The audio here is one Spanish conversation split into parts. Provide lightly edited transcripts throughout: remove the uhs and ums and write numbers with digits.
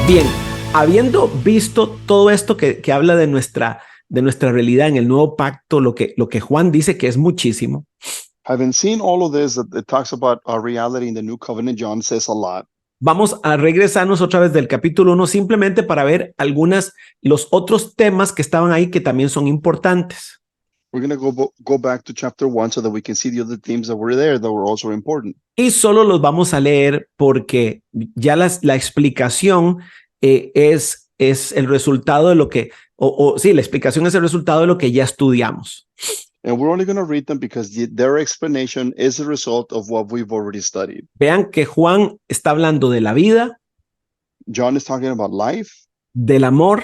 Bien, habiendo visto todo esto que habla de nuestra realidad en el nuevo pacto, lo que Juan dice que es muchísimo, Having seen all of this, that it talks about our reality in the new covenant, John says a lot. vamos a regresarnos otra vez del capítulo 1 simplemente para ver los otros temas que estaban ahí que también son importantes. We're going to go back to chapter 1 so that we can see the other themes that were there that were also important. Y solo los vamos a leer porque ya la explicación es el resultado de lo que, sí, la explicación es el resultado de lo que ya estudiamos. And we're only going to read them because their explanation is a result of what we've already studied. Vean que Juan está hablando de la vida, John is talking about life, del amor,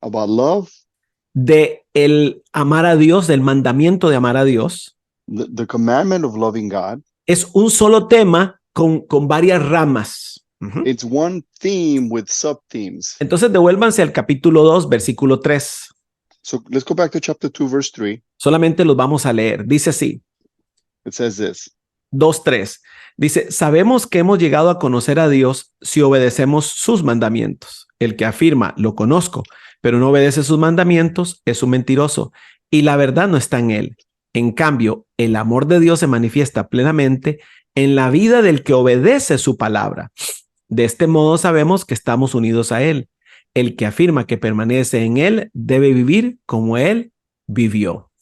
about love, de el amar a Dios, del mandamiento de amar a Dios. the commandment of loving God. Es un solo tema con varias ramas. It's one theme with sub-themes. Entonces devuélvanse al capítulo 2, versículo 3. So let's go back to chapter 2, verse 3. Solamente los vamos a leer. Dice así, It says this. 2:3. Dice, sabemos que hemos llegado a conocer a Dios si obedecemos sus mandamientos. El que afirma, lo conozco, pero no obedece sus mandamientos, es un mentiroso y la verdad no está en él. En cambio, el amor de Dios se manifiesta plenamente en la vida del que obedece su palabra. De este modo sabemos que estamos unidos a él. El que afirma que permanece en él debe vivir como él vivió.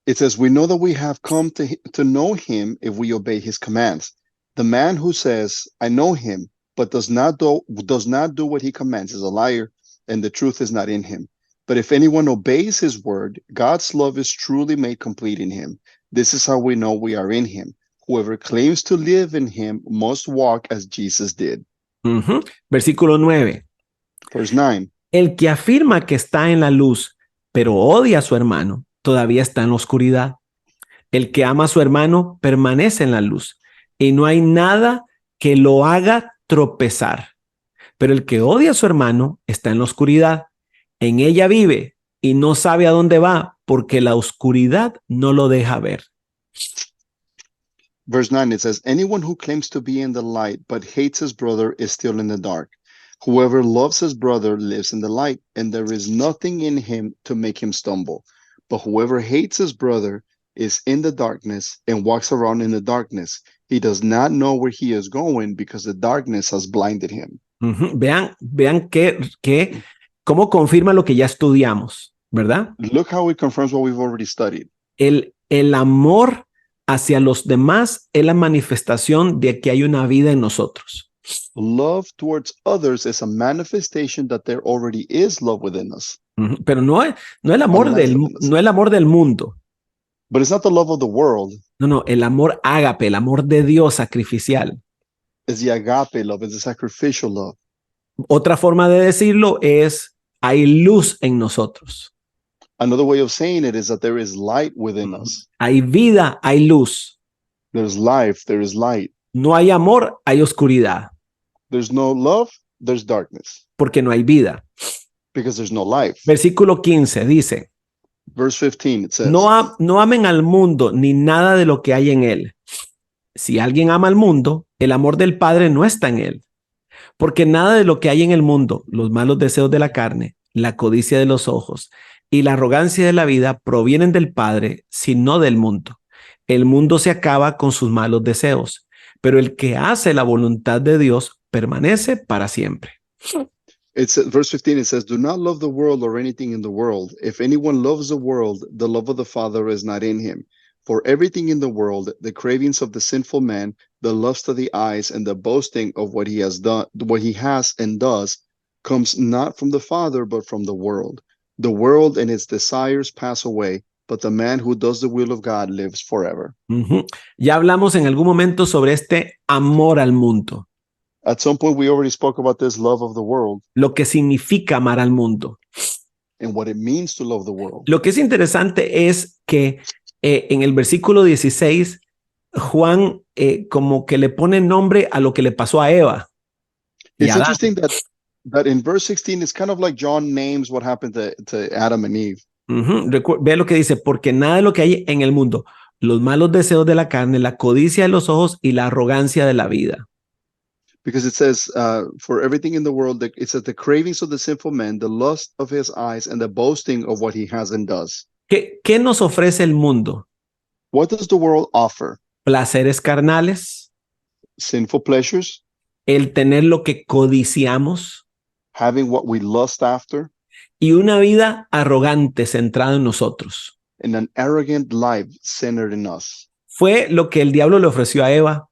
It says, we know that we have come to know him if we obey his commands. The man who says, I know him, but does not do what he commands is a liar, and the truth is not in him. But if anyone obeys his word, God's love is truly made complete in him. This is how we know we are in him. Whoever claims to live in him must walk as Jesus did. Versículo 9. Verse 9. El que afirma que está en la luz, pero odia a su hermano, todavía está en la oscuridad. El que ama a su hermano permanece en la luz y no hay nada que lo haga tropezar. Pero el que odia a su hermano está en la oscuridad. En ella vive y no sabe a dónde va porque la oscuridad no lo deja ver. Verse 9, it says, anyone who claims to be in the light but hates his brother is still in the dark. Whoever loves his brother lives in the light, and there is nothing in him to make him stumble. But whoever hates his brother is in the darkness and walks around in the darkness. He does not know where he is going because the darkness has blinded him. Vean cómo confirma lo que ya estudiamos, ¿verdad? Look how it confirms what we've already studied. El amor hacia los demás es la manifestación de que hay una vida en nosotros. Love towards others is a manifestation that there already is love within us. Pero no el amor del mundo. But it's not the love of the world. No, el amor ágape, el amor de Dios sacrificial. It's the agape love, it's the sacrificial love. Otra forma de decirlo es, hay luz en nosotros. Another way of saying it is that there is light within us. Hay vida, hay luz. There's life, there is light. No hay amor, hay oscuridad. There's no love, there's darkness. Porque no hay vida. Because there's no life. Versículo 15 dice, Verse 15, it says, no amen al mundo ni nada de lo que hay en él. Si alguien ama al mundo, el amor del Padre no está en él. Porque nada de lo que hay en el mundo, los malos deseos de la carne, la codicia de los ojos y la arrogancia de la vida provienen del Padre, sino del mundo. El mundo se acaba con sus malos deseos, pero el que hace la voluntad de Dios permanece para siempre. It's verse 15, it says, do not love the world or anything in the world. If anyone loves the world, the love of the Father is not in him. For everything in the world, the cravings of the sinful man, the lust of the eyes, and the boasting of what he has and does, comes not from the Father, but from the world. The world and its desires pass away, but the man who does the will of God lives forever. Ya hablamos en algún momento sobre este amor al mundo. At some point, we already spoke about this love of the world. Lo que significa amar al mundo. And what it means to love the world. Lo que es interesante es que en el versículo 16, Juan como que le pone nombre a lo que le pasó a Eva. It's interesting that in verse 16, it's kind of like John names what happened to Adam and Eve. Ve lo que dice, porque nada de lo que hay en el mundo, los malos deseos de la carne, la codicia de los ojos y la arrogancia de la vida. Because it says, for everything in the world, it says the cravings of the sinful man, the lust of his eyes, and the boasting of what he has and does. ¿Qué nos ofrece el mundo? What does the world offer? Placeres carnales, Sinful pleasures, el tener lo que codiciamos having what we lust after, y una vida arrogante centrada en nosotros. and an arrogant life centered in us. Fue lo que el diablo le ofreció a Eva.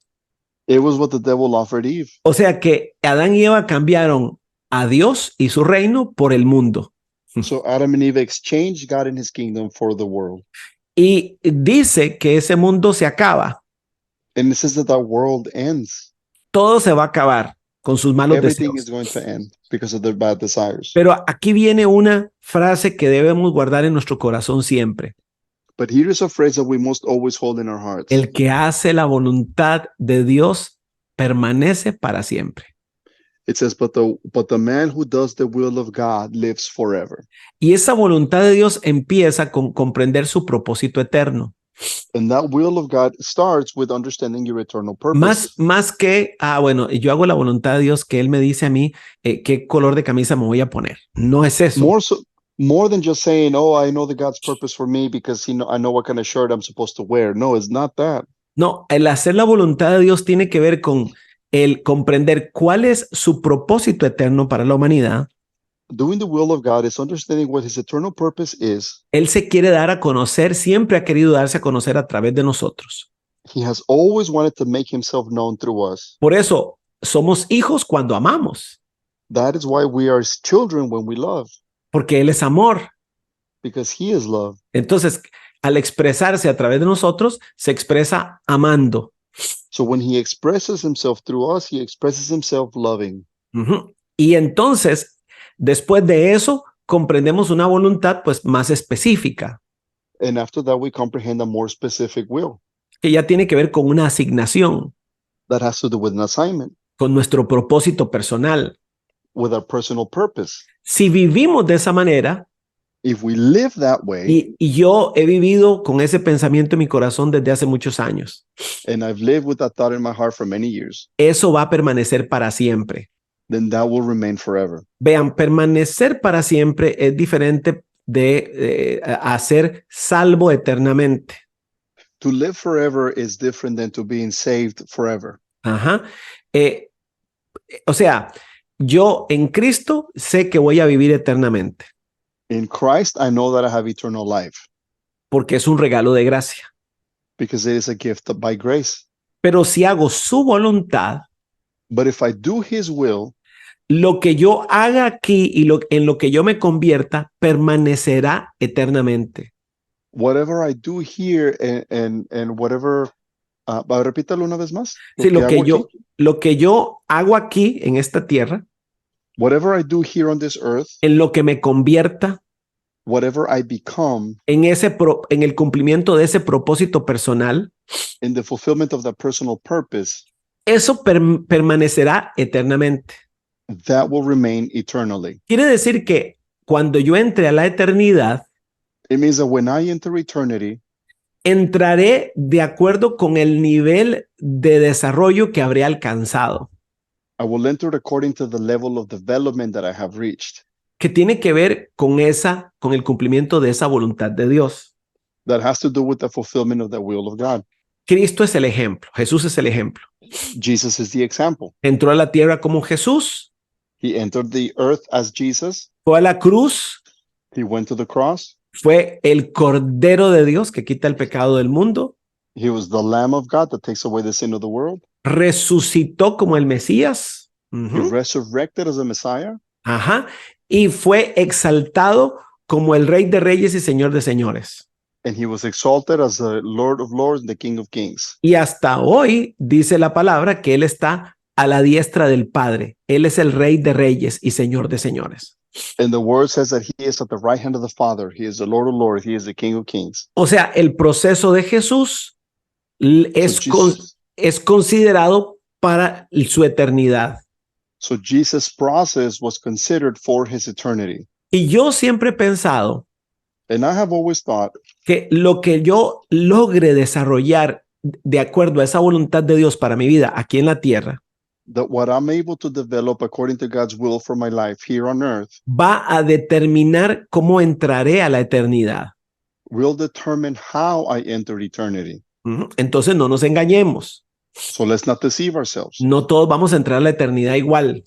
It was what the devil offered Eve. O sea que Adán y Eva cambiaron a Dios y su reino por el mundo. So Adam and Eve exchanged God and his kingdom for the world. Y dice que ese mundo se acaba. And it says that the world ends. Todo se va a acabar con sus malos Everything deseos. is going to end because of their bad desires. Pero aquí viene una frase que debemos guardar en nuestro corazón siempre. But here is a phrase that we must always hold in our hearts. El que hace la voluntad de Dios permanece para siempre. It says, but the man who does the will of God lives forever. Y esa voluntad de Dios empieza con comprender su propósito eterno. And that will of God starts with understanding your eternal purpose. Más que, bueno, yo hago la voluntad de Dios que Él me dice a mí qué color de camisa me voy a poner. No es eso. More than just saying, oh, I know the God's purpose for me because I know what kind of shirt I'm supposed to wear. No, it's not that. No, el hacer la voluntad de Dios tiene que ver con el comprender cuál es su propósito eterno para la humanidad. Doing the will of God is understanding what his eternal purpose is. Él se quiere dar a conocer, siempre ha querido darse a conocer a través de nosotros. He has always wanted to make himself known through us. Por eso somos hijos cuando amamos, That is why we are his children when we love, porque Él es amor. because he is love. Entonces, al expresarse a través de nosotros, se expresa amando. So when he expresses himself through us, he expresses himself loving. Ujú. Y entonces, después de eso, comprendemos una voluntad pues más específica, And after that, we comprehend a more specific will que ya tiene que ver con una asignación, that has to do with an assignment, con nuestro propósito personal. with our personal purpose. Si vivimos de esa manera, If we live that way, y yo he vivido con ese pensamiento en mi corazón desde hace muchos años, and I've lived with that thought in my heart for many years, eso va a permanecer para siempre. then that will remain forever. Vean, permanecer para siempre es diferente de a ser salvo eternamente. To live forever is different than to being saved forever. Ajá. O sea, yo en Cristo sé que voy a vivir eternamente, In Christ, I know that I have eternal life porque es un regalo de gracia. because it is a gift by grace. Pero si hago su voluntad, But if I do his will, lo que yo haga aquí y en lo que yo me convierta permanecerá eternamente. whatever I do here and whatever, repítalo una vez más. Sí, hago lo que yo hago aquí en esta tierra, whatever I do here on this earth, en lo que me convierta, whatever I become en el cumplimiento de ese propósito personal, in the fulfillment of that personal purpose, eso permanecerá eternamente. that will remain eternally. Quiere decir que cuando yo entre a la eternidad, It means that when I enter eternity, entraré de acuerdo con el nivel de desarrollo que habré alcanzado, I will enter according to the level of development that I have reached. que tiene que ver con el cumplimiento de esa voluntad de Dios. That has to do with the fulfillment of the will of God. Cristo es el ejemplo, Jesús es el ejemplo. Jesus is the example. Entró a la tierra como Jesús, He entered the earth as Jesus. fue a la cruz, He went to the cross. fue el Cordero de Dios que quita el pecado del mundo, He was the Lamb of God that takes away the sin of the world. resucitó como el Mesías, He resurrected as a Messiah, ajá, y fue exaltado como el Rey de Reyes y Señor de Señores. and he was exalted as the Lord of Lords and the King of Kings. Y hasta hoy dice la palabra que Él está a la diestra del Padre. Él es el Rey de Reyes y Señor de Señores. And the word says that he is at the right hand of the Father. He is the Lord of Lords. He is the King of Kings. O sea, el proceso de Jesús es considerado para su eternidad. So Jesus' process was considered for his eternity. Y yo siempre he pensado And I have always thought que lo que yo logre desarrollar de acuerdo a esa voluntad de Dios para mi vida aquí en la tierra, that what I'm able to develop according to God's will for my life here on earth va a determinar cómo entraré a la eternidad. will determine how I enter eternity. Entonces no nos engañemos. So let's not deceive ourselves. No todos vamos a entrar a la eternidad igual,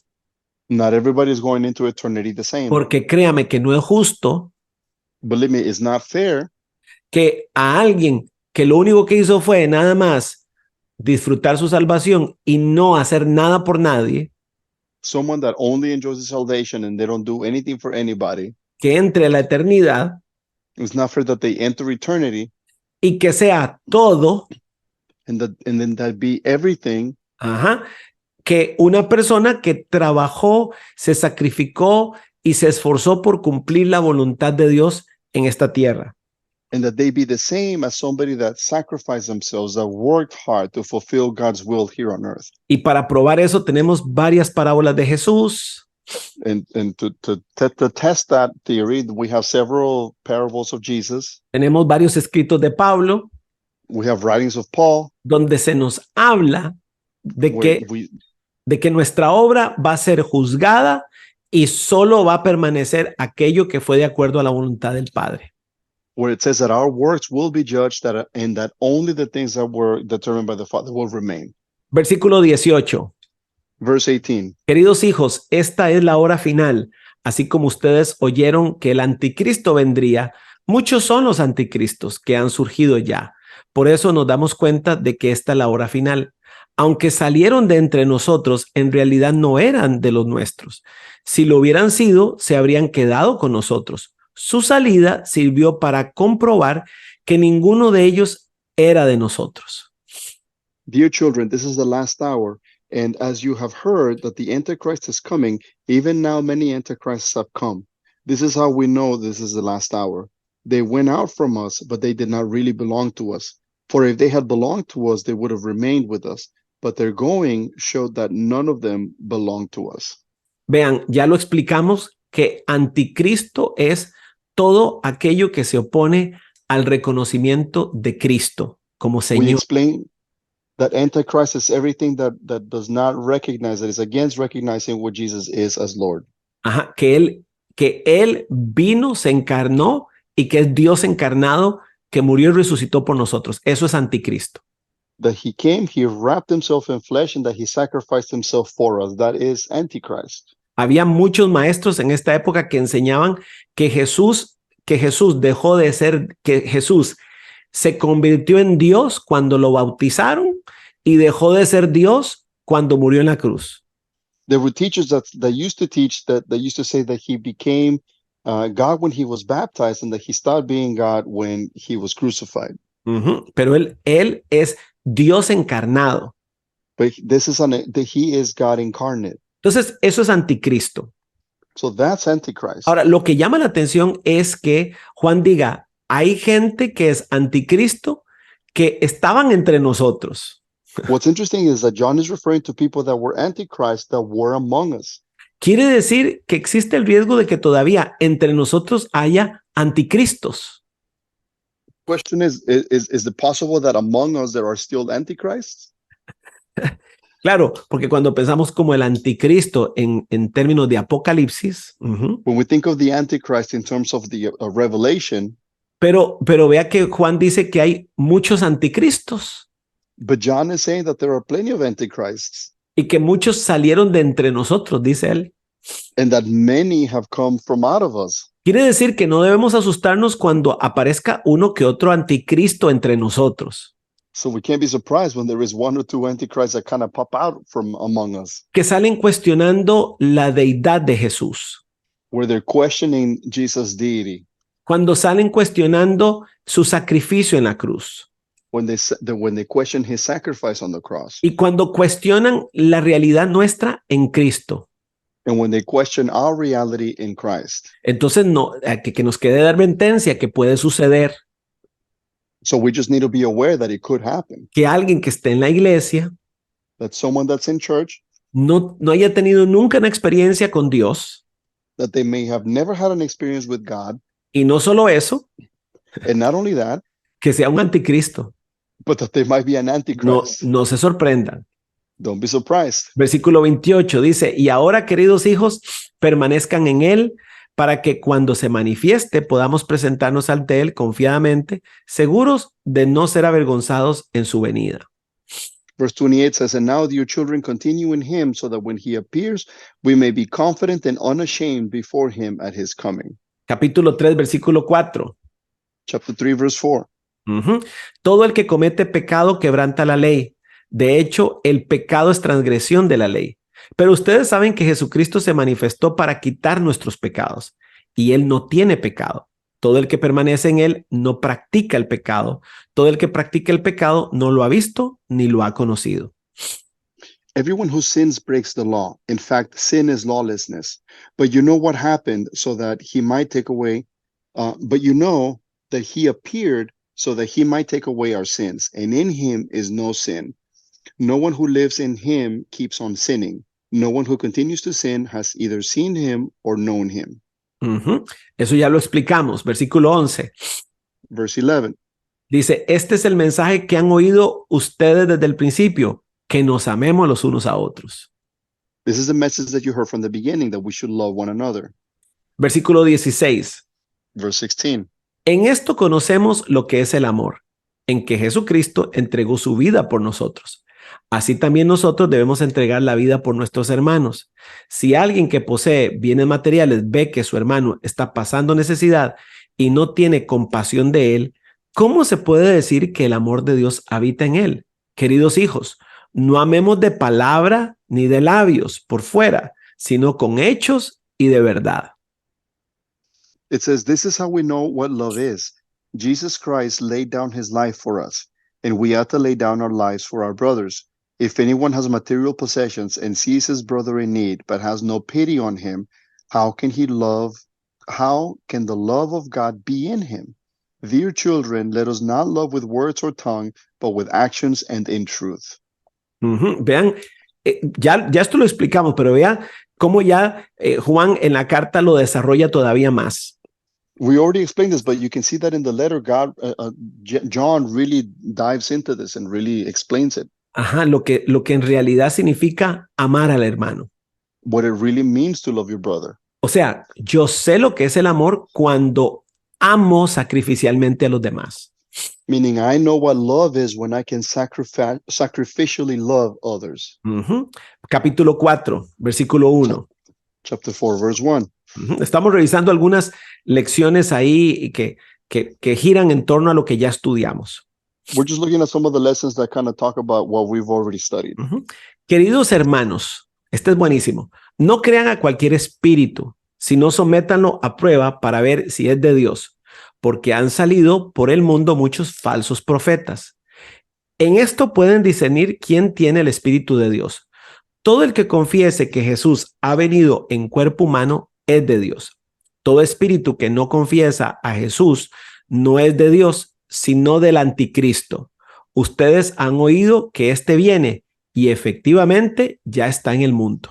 Not everybody is going into eternity the same. porque créame que no es justo Believe me, it's not fair que a alguien que lo único que hizo fue nada más disfrutar su salvación y no hacer nada por nadie, someone that only enjoys the salvation and they don't do anything for anybody. que entre a la eternidad It's not fair that they enter eternity y que sea todo, and then that be everything que una persona que trabajó, se sacrificó y se esforzó por cumplir la voluntad de Dios en esta tierra. and that they be the same as somebody that sacrificed themselves, that worked hard to fulfill God's will here on earth. Y para probar eso tenemos varias parábolas de Jesús. And to test that theory, we have several parables of Jesus. Tenemos varios escritos de Pablo We have writings of Paul donde se nos habla de where que nuestra obra va a ser juzgada y solo va a permanecer aquello que fue de acuerdo a la voluntad del Padre. where it says that our works will be judged and that only the things that were determined by the Father will remain. Versículo 18. Verse 18. Queridos hijos, esta es la hora final. Así como ustedes oyeron que el anticristo vendría, muchos son los anticristos que han surgido ya. Por eso nos damos cuenta de que esta es la hora final. Aunque salieron de entre nosotros, en realidad no eran de los nuestros. Si lo hubieran sido, se habrían quedado con nosotros. Su salida sirvió para comprobar que ninguno de ellos era de nosotros. Dear children, this is the last hour. And as you have heard that the Antichrist is coming, even now many Antichrists have come. This is how we know this is the last hour. They went out from us, but they did not really belong to us. For if they had belonged to us, they would have remained with us. But their going showed that none of them belonged to us. Vean, ya lo explicamos que anticristo es todo aquello que se opone al reconocimiento de Cristo como We Señor. explain that Antichrist is everything that does not recognize, that is against recognizing what Jesus is as Lord. Que él vino, se encarnó y que es Dios encarnado que murió y resucitó por nosotros. Eso es anticristo. That he came, he wrapped himself in flesh, and that he sacrificed himself for us. That is Antichrist. Había muchos maestros en esta época que enseñaban que Jesús dejó de ser, que Jesús se convirtió en Dios cuando lo bautizaron y dejó de ser Dios cuando murió en la cruz. There were teachers that used to teach that used to say that he became God when he was baptized and that he stopped being God when he was crucified. Pero él es Dios encarnado. But he is God incarnate. Entonces, eso es anticristo. So that's Antichrist. Ahora, lo que llama la atención es que Juan diga, hay gente que es anticristo que estaban entre nosotros. What's interesting is that John is referring to people that were Antichrist that were among us. Quiere decir que existe el riesgo de que todavía entre nosotros haya anticristos. Question is it possible that among us there are still Antichrists? Claro, porque cuando pensamos como el anticristo en términos de Apocalipsis, When we think of the Antichrist in terms of the Revelation, pero vea que Juan dice que hay muchos anticristos but John is saying that there are plenty of Antichrists y que muchos salieron de entre nosotros, dice él. and that many have come from out of us. Quiere decir que no debemos asustarnos cuando aparezca uno que otro anticristo entre nosotros, So we can't be surprised when there is one or two Antichrists that kind of pop out from among us, que salen cuestionando la deidad de Jesús, where they're questioning Jesus' deity, cuando salen cuestionando su sacrificio en la cruz when they question his sacrifice on the cross, y cuando cuestionan la realidad nuestra en Cristo. and when they question our reality in Christ. Entonces, que nos quede de advertencia que puede suceder So we just need to be aware that it could happen, que alguien que esté en la iglesia that someone that's in church, no haya tenido nunca una experiencia con Dios, that they may have never had an experience with God, y no solo eso, and not only that, que sea un anticristo. but that they might be an No, Antichrist. no se sorprendan. Don't be surprised. Versículo 28 dice, y ahora, queridos hijos, permanezcan en él para que cuando se manifieste podamos presentarnos ante él confiadamente, seguros de no ser avergonzados en su venida. Verse 28 says, and now, dear children, continue in him so that when he appears, we may be confident and unashamed before him at his coming. Capítulo 3, versículo 4. Chapter 3, verse 4. Todo el que comete pecado quebranta la ley. De hecho, el pecado es transgresión de la ley. Pero ustedes saben que Jesucristo se manifestó para quitar nuestros pecados y él no tiene pecado. Todo el que permanece en él no practica el pecado. Todo el que practica el pecado no lo ha visto ni lo ha conocido. Everyone who sins breaks the law. In fact, sin is lawlessness. But you know what happened so that he might take away, but you know that he appeared so that he might take away our sins. And in him is no sin. No one who lives in him keeps on sinning. No one who continues to sin has either seen him or known him. Eso ya lo explicamos. Versículo 11. Verse 11. Dice, este es el mensaje que han oído ustedes desde el principio, que nos amemos los unos a otros. This is the message that you heard from the beginning, that we should love one another. Versículo 16. Verse 16. En esto conocemos lo que es el amor, en que Jesucristo entregó su vida por nosotros. Así también nosotros debemos entregar la vida por nuestros hermanos. Si alguien que posee bienes materiales ve que su hermano está pasando necesidad y no tiene compasión de él, ¿cómo se puede decir que el amor de Dios habita en él? Queridos hijos, no amemos de palabra ni de labios por fuera, sino con hechos y de verdad. It says, this is how we know what love is. Jesus Christ laid down his life for us, and we ought to lay down our lives for our brothers. If anyone has material possessions and sees his brother in need, but has no pity on him, how can the love of God be in him? Dear children, let us not love with words or tongue, but with actions and in truth. Vean, ya esto lo explicamos, pero vean cómo ya Juan en la carta lo desarrolla todavía más. We already explained this, but you can see that in the letter, John really dives into this and really explains it. Lo que en realidad significa amar al hermano. What it really means to love your brother. O sea, yo sé lo que es el amor cuando amo sacrificialmente a los demás. Meaning, I know what love is when I can sacrificially love others. Capítulo 4, versículo 1. Chapter 4, verse 1. Estamos revisando algunas lecciones ahí que giran en torno a lo que ya estudiamos. We're just looking at some of the lessons that kind of talk about what we've already studied. Queridos hermanos, este es buenísimo. No crean a cualquier espíritu, sino sométanlo a prueba para ver si es de Dios, porque han salido por el mundo muchos falsos profetas. En esto pueden discernir quién tiene el Espíritu de Dios. Todo el que confiese que Jesús ha venido en cuerpo humano es de Dios. Todo espíritu que no confiesa a Jesús no es de Dios, sino del anticristo. Ustedes han oído que éste viene y efectivamente ya está en el mundo.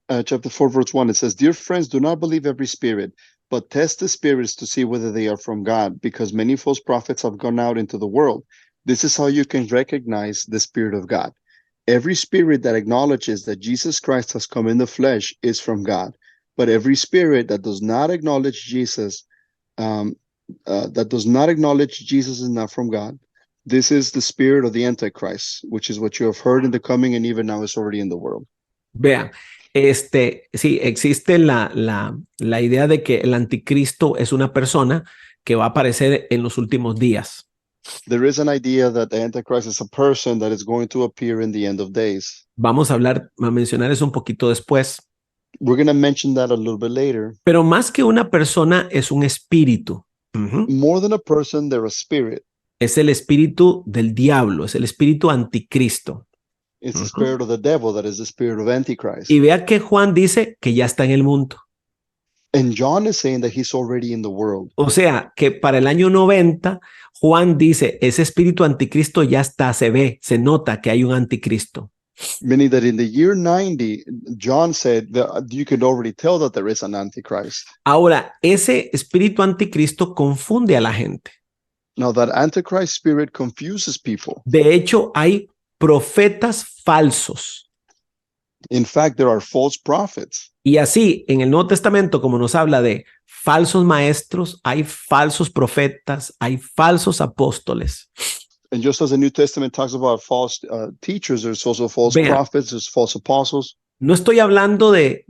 Chapter 4, verse 1, it says, Dear friends, do not believe every spirit, but test the spirits to see whether they are from God, because many false prophets have gone out into the world. This is how you can recognize the Spirit of God. Every spirit that acknowledges that Jesus Christ has come in the flesh is from God, but every spirit that does not acknowledge Jesus, is not from God. This is the spirit of the Antichrist, which is what you have heard in the coming and even now is already in the world. Vean, sí, existe la idea de que el anticristo es una persona que va a aparecer en los últimos días. There is an idea that the Antichrist is a person that is going to appear in the end of days. Vamos a mencionar eso un poquito después. We're going to mention that a little bit later. Pero más que una persona es un espíritu. More than a person, they're a spirit. Es el espíritu del diablo, es el espíritu anticristo. It's the spirit of the devil, that is the spirit of Antichrist. Y vea que Juan dice que ya está en el mundo. And John is saying that he's already in the world. O sea, que para el año 90, Juan dice, ese espíritu anticristo ya está, se ve, se nota que hay un anticristo. Meaning that in the year 90, John said that you could already tell that there is an Antichrist. Ahora, ese espíritu anticristo confunde a la gente. Now that Antichrist spirit confuses people. De hecho, hay profetas falsos. In fact, there are false prophets. Y así, en el Nuevo Testamento, como nos habla de falsos maestros, hay falsos profetas, hay falsos apóstoles. And just as the New Testament talks about false teachers, there's also false Vean. prophets, there's false apostles. No estoy hablando de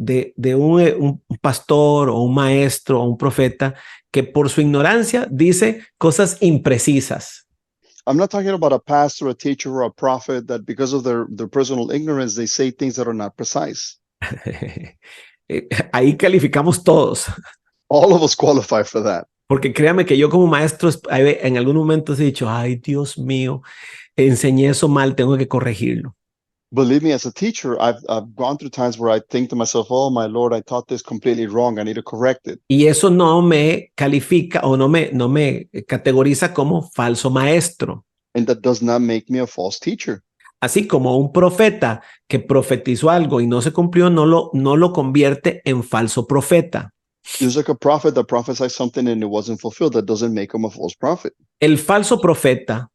un pastor o un maestro o un profeta que por su ignorancia dice cosas imprecisas. I'm not talking about a pastor, a teacher, or a prophet that because of their personal ignorance, they say things that are not precise. Ahí calificamos todos. All of us qualify for that. Porque créame que yo como maestro en algún momento he dicho, ay Dios mío, enseñé eso mal, tengo que corregirlo. Believe me, as a teacher, I've gone through times where I think to myself, oh my Lord, I taught this completely wrong. I need to correct it. Y eso no me califica o no me categoriza como falso maestro. And that does not make me a false teacher. Así como un profeta que profetizó algo y no se cumplió, no lo convierte en falso profeta. Just like a prophet that prophesies something and it wasn't fulfilled, that doesn't make him a false prophet. El falso profeta,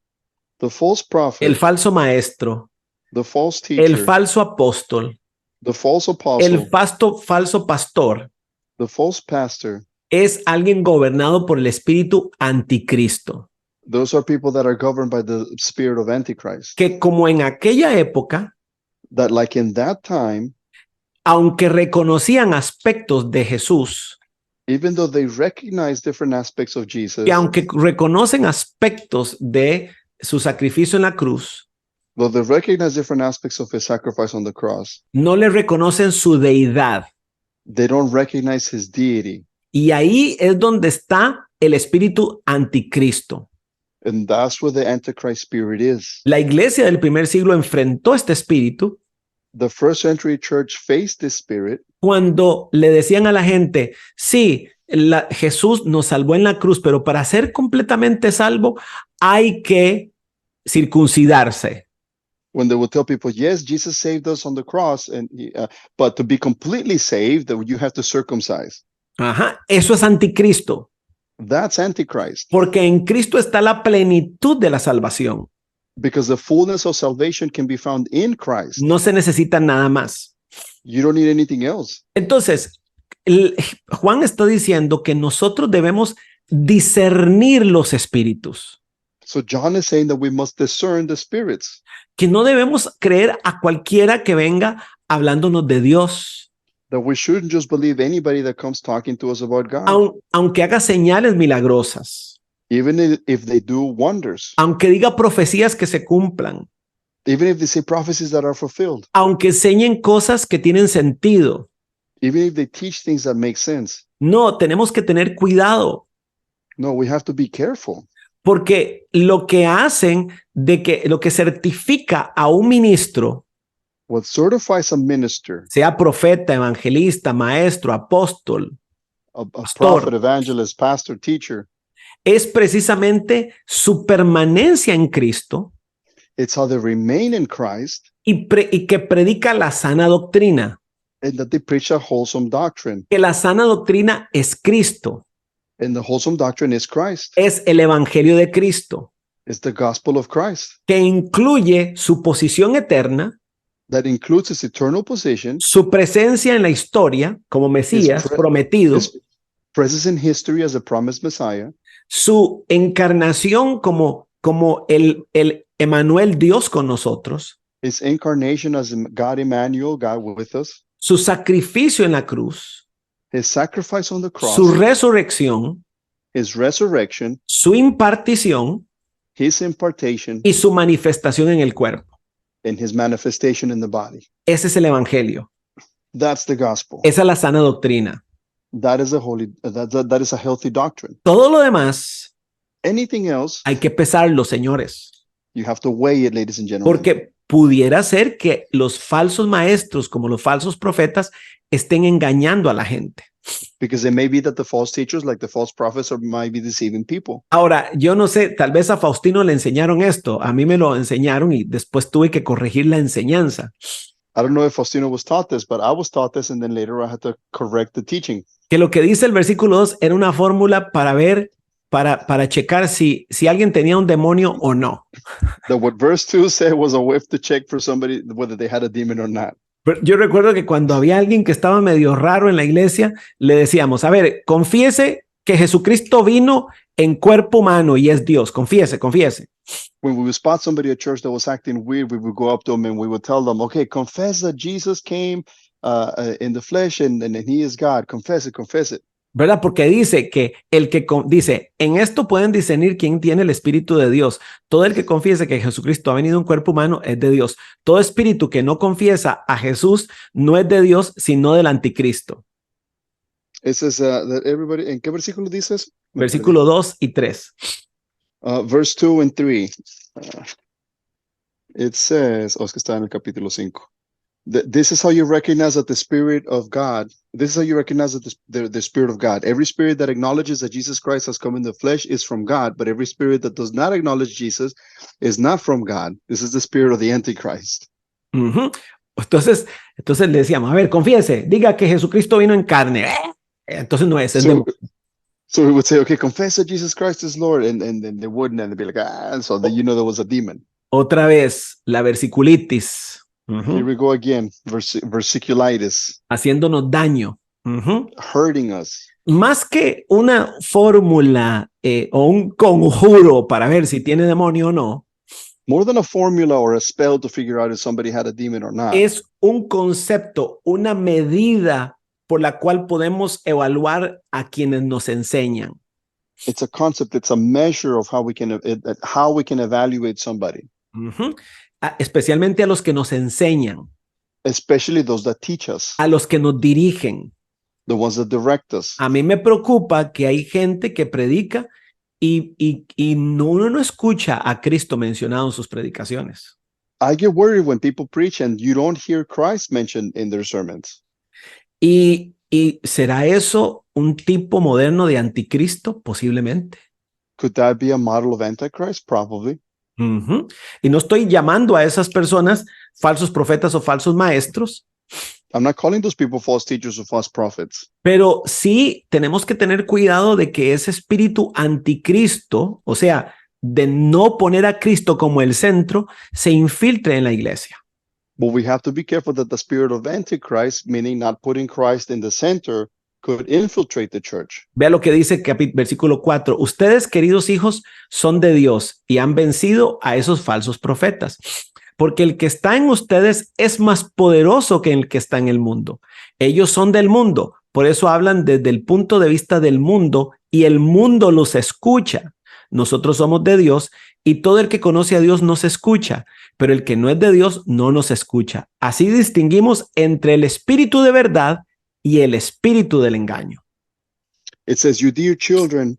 The false prophet, el falso maestro, the false teacher, el falso apóstol, the false apostle, el falso pastor the false pastor, es alguien gobernado por el espíritu anticristo, those are people that are governed by the spirit of Antichrist. que como en aquella época, That like in that time, aunque reconocían aspectos de Jesús, even though they recognize different aspects of Jesus, que aunque reconocen aspectos de su sacrificio en la cruz, though they recognize different aspects of his sacrifice on the cross, no le reconocen su deidad. they don't recognize his deity. Y ahí es donde está el espíritu anticristo. And that's where the Antichrist spirit is. La iglesia del primer siglo enfrentó este espíritu The first century church faced this spirit cuando le decían a la gente, sí, Jesús nos salvó en la cruz, pero para ser completamente salvo hay que circuncidarse. when they would tell people, yes, Jesus saved us on the cross, and but to be completely saved, you have to circumcise. Ajá, eso es anticristo, That's Antichrist, porque en Cristo está la plenitud de la salvación. because the fullness of salvation can be found in Christ. No se necesita nada más. You don't need anything else. Entonces, Juan está diciendo que nosotros debemos discernir los espíritus, So John is saying that we must discern the spirits, que no debemos creer a cualquiera que venga hablándonos de Dios, that we shouldn't just believe anybody that comes talking to us about God, aunque haga señales milagrosas, even if they do wonders, aunque diga profecías que se cumplan, even if they say prophecies that are fulfilled, aunque enseñen cosas que tienen sentido. even if they teach things that make sense. No, tenemos que tener cuidado, No, we have to be careful, porque lo que hacen lo que certifica a un ministro, what certifies a minister, sea profeta, evangelista, maestro, apóstol, a pastor, prophet, evangelist, pastor, teacher, es precisamente su permanencia en Cristo it's how they remain in Christ y que predica la sana doctrina, and that they preach a wholesome doctrine. que la sana doctrina es Cristo, And the wholesome doctrine is Christ. es el evangelio de Cristo, It's the gospel of Christ que incluye su posición eterna, that includes his eternal position, su presencia en la historia como Mesías prometido, his presence in history as a promised Messiah, su encarnación como el Emmanuel, Dios con nosotros, his incarnation as God Emmanuel, God with us, su sacrificio en la cruz, his sacrifice on the cross, su resurrección, his resurrection, su impartición his impartation, y su manifestación en el cuerpo. and his manifestation in the body. Ese es el evangelio. That's the gospel. Esa es la sana doctrina. That is that is a healthy doctrine. Todo lo demás Anything else, hay que pesarlo, señores, you have to weigh it, ladies and gentlemen. porque pudiera ser que los falsos maestros, como los falsos profetas, estén engañando a la gente. Because it may be that the false teachers, like the false prophets, might be deceiving people. Ahora, yo no sé, tal vez a Faustino le enseñaron esto, a mí me lo enseñaron y después tuve que corregir la enseñanza. I don't know if Faustino was taught this, but I was taught this, and then later I had to correct the teaching. Que lo que dice el versículo 2 era una fórmula para ver para checar si alguien tenía un demonio o no. That what verse 2 said was a whiff to check for somebody whether they had a demon or not. Pero yo recuerdo que cuando había alguien que estaba medio raro en la iglesia, le decíamos, a ver, confiese que Jesucristo vino en cuerpo humano y es Dios. Confiese. When we would spot somebody at church that was acting weird, we would go up to them and we would tell them, okay, confess that Jesus came in the flesh and he is God. Confess it. ¿Verdad? Porque dice que dice, en esto pueden discernir quién tiene el Espíritu de Dios. Todo el que confiese que Jesucristo ha venido en cuerpo humano es de Dios. Todo espíritu que no confiesa a Jesús no es de Dios, sino del anticristo. It says that everybody, ¿en qué versículo dices? Versículo 2 y 3. Verse 2 and 3. It says, es que está en el capítulo 5. This is how you recognize that the Spirit of God, this is how you recognize that the Spirit of God. Every spirit that acknowledges that Jesus Christ has come in the flesh is from God, but every spirit that does not acknowledge Jesus is not from God. This is the spirit of the Antichrist. Uh-huh. Entonces le decíamos, a ver, confiese, diga que Jesucristo vino en carne. Entonces no es el demonio. So we would say, okay, confess that Jesus Christ is Lord, and then they wouldn't, and they'd be like, so that there was a demon. Otra vez, la versiculitis. Here we go again, versiculitis. Haciéndonos daño. Hurting us. Más que una fórmula o un conjuro para ver si tiene demonio o no. More than a formula or a spell to figure out if somebody had a demon or not. Es un concepto, una medida por la cual podemos evaluar a quienes nos enseñan. It's a concept, it's a measure of how we can evaluate somebody. Especialmente a los que nos enseñan. Especially those that teach us. A los que nos dirigen. The ones that direct us. A mí me preocupa que hay gente que predica y uno no escucha a Cristo mencionado en sus predicaciones. I get worried when people preach and you don't hear Christ mentioned in their sermons. ¿Y será eso un tipo moderno de anticristo? Posiblemente. Could that be a model of Antichrist? Probably. Y no estoy llamando a esas personas falsos profetas o falsos maestros. I'm not calling those people false teachers or false prophets. Pero sí tenemos que tener cuidado de que ese espíritu anticristo, o sea, de no poner a Cristo como el centro, se infiltre en la iglesia. But we have to be careful that the spirit of Antichrist, meaning not putting Christ in the center, could infiltrate the church. Vea lo que dice versículo 4. Ustedes, queridos hijos, son de Dios y han vencido a esos falsos profetas. Porque el que está en ustedes es más poderoso que el que está en el mundo. Ellos son del mundo, por eso hablan desde el punto de vista del mundo y el mundo los escucha. Nosotros somos de Dios y todo el que conoce a Dios nos escucha, pero el que no es de Dios no nos escucha. Así distinguimos entre el espíritu de verdad y el espíritu del engaño. It says, you dear children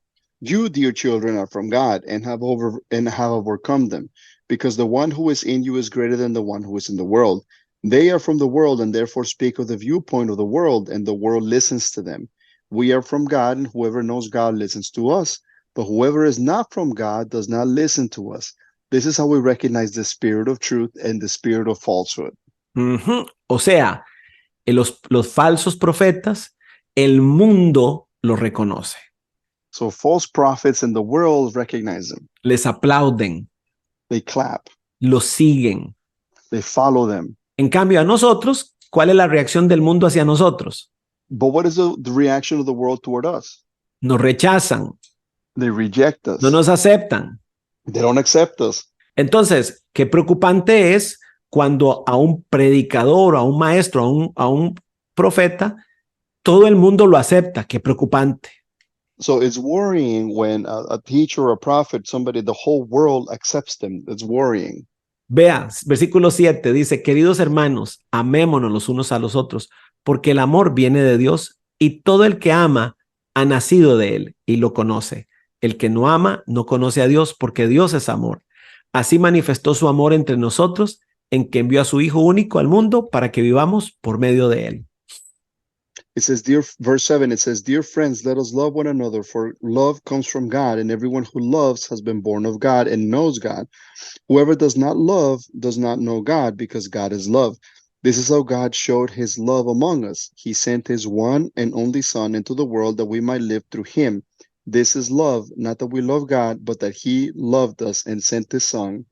are from God and have overcome them, because the one who is in you is greater than the one who is in the world. They are from the world and therefore speak of the viewpoint of the world, and the world listens to them. We are from God, and whoever knows God listens to us. But whoever is not from God does not listen to us. This is how we recognize the spirit of truth and the spirit of falsehood. O sea, los falsos profetas, el mundo los reconoce. So false prophets in the world recognize them. Les aplauden. They clap. Los siguen. They follow them. En cambio, a nosotros, ¿cuál es la reacción del mundo hacia nosotros? But what is the reaction of the world toward us? Nos rechazan. They reject us. No nos aceptan. They don't accept us. Entonces, qué preocupante es cuando a un predicador, a un maestro, a un profeta, todo el mundo lo acepta. Qué preocupante. So it's worrying when a teacher or a prophet, somebody, the whole world accepts them. It's worrying. Vea, versículo 7 dice, queridos hermanos, amémonos los unos a los otros, porque el amor viene de Dios y todo el que ama ha nacido de él y lo conoce. El que no ama no conoce a Dios porque Dios es amor. Así manifestó su amor entre nosotros en que envió a su Hijo único al mundo para que vivamos por medio de él. It says, verse 7, it says, dear friends, let us love one another, for love comes from God, and everyone who loves has been born of God and knows God. Whoever does not love does not know God, because God is love. This is how God showed his love among us. He sent his one and only Son into the world that we might live through him. This is love, not that we love God, but that he loved us and sent his son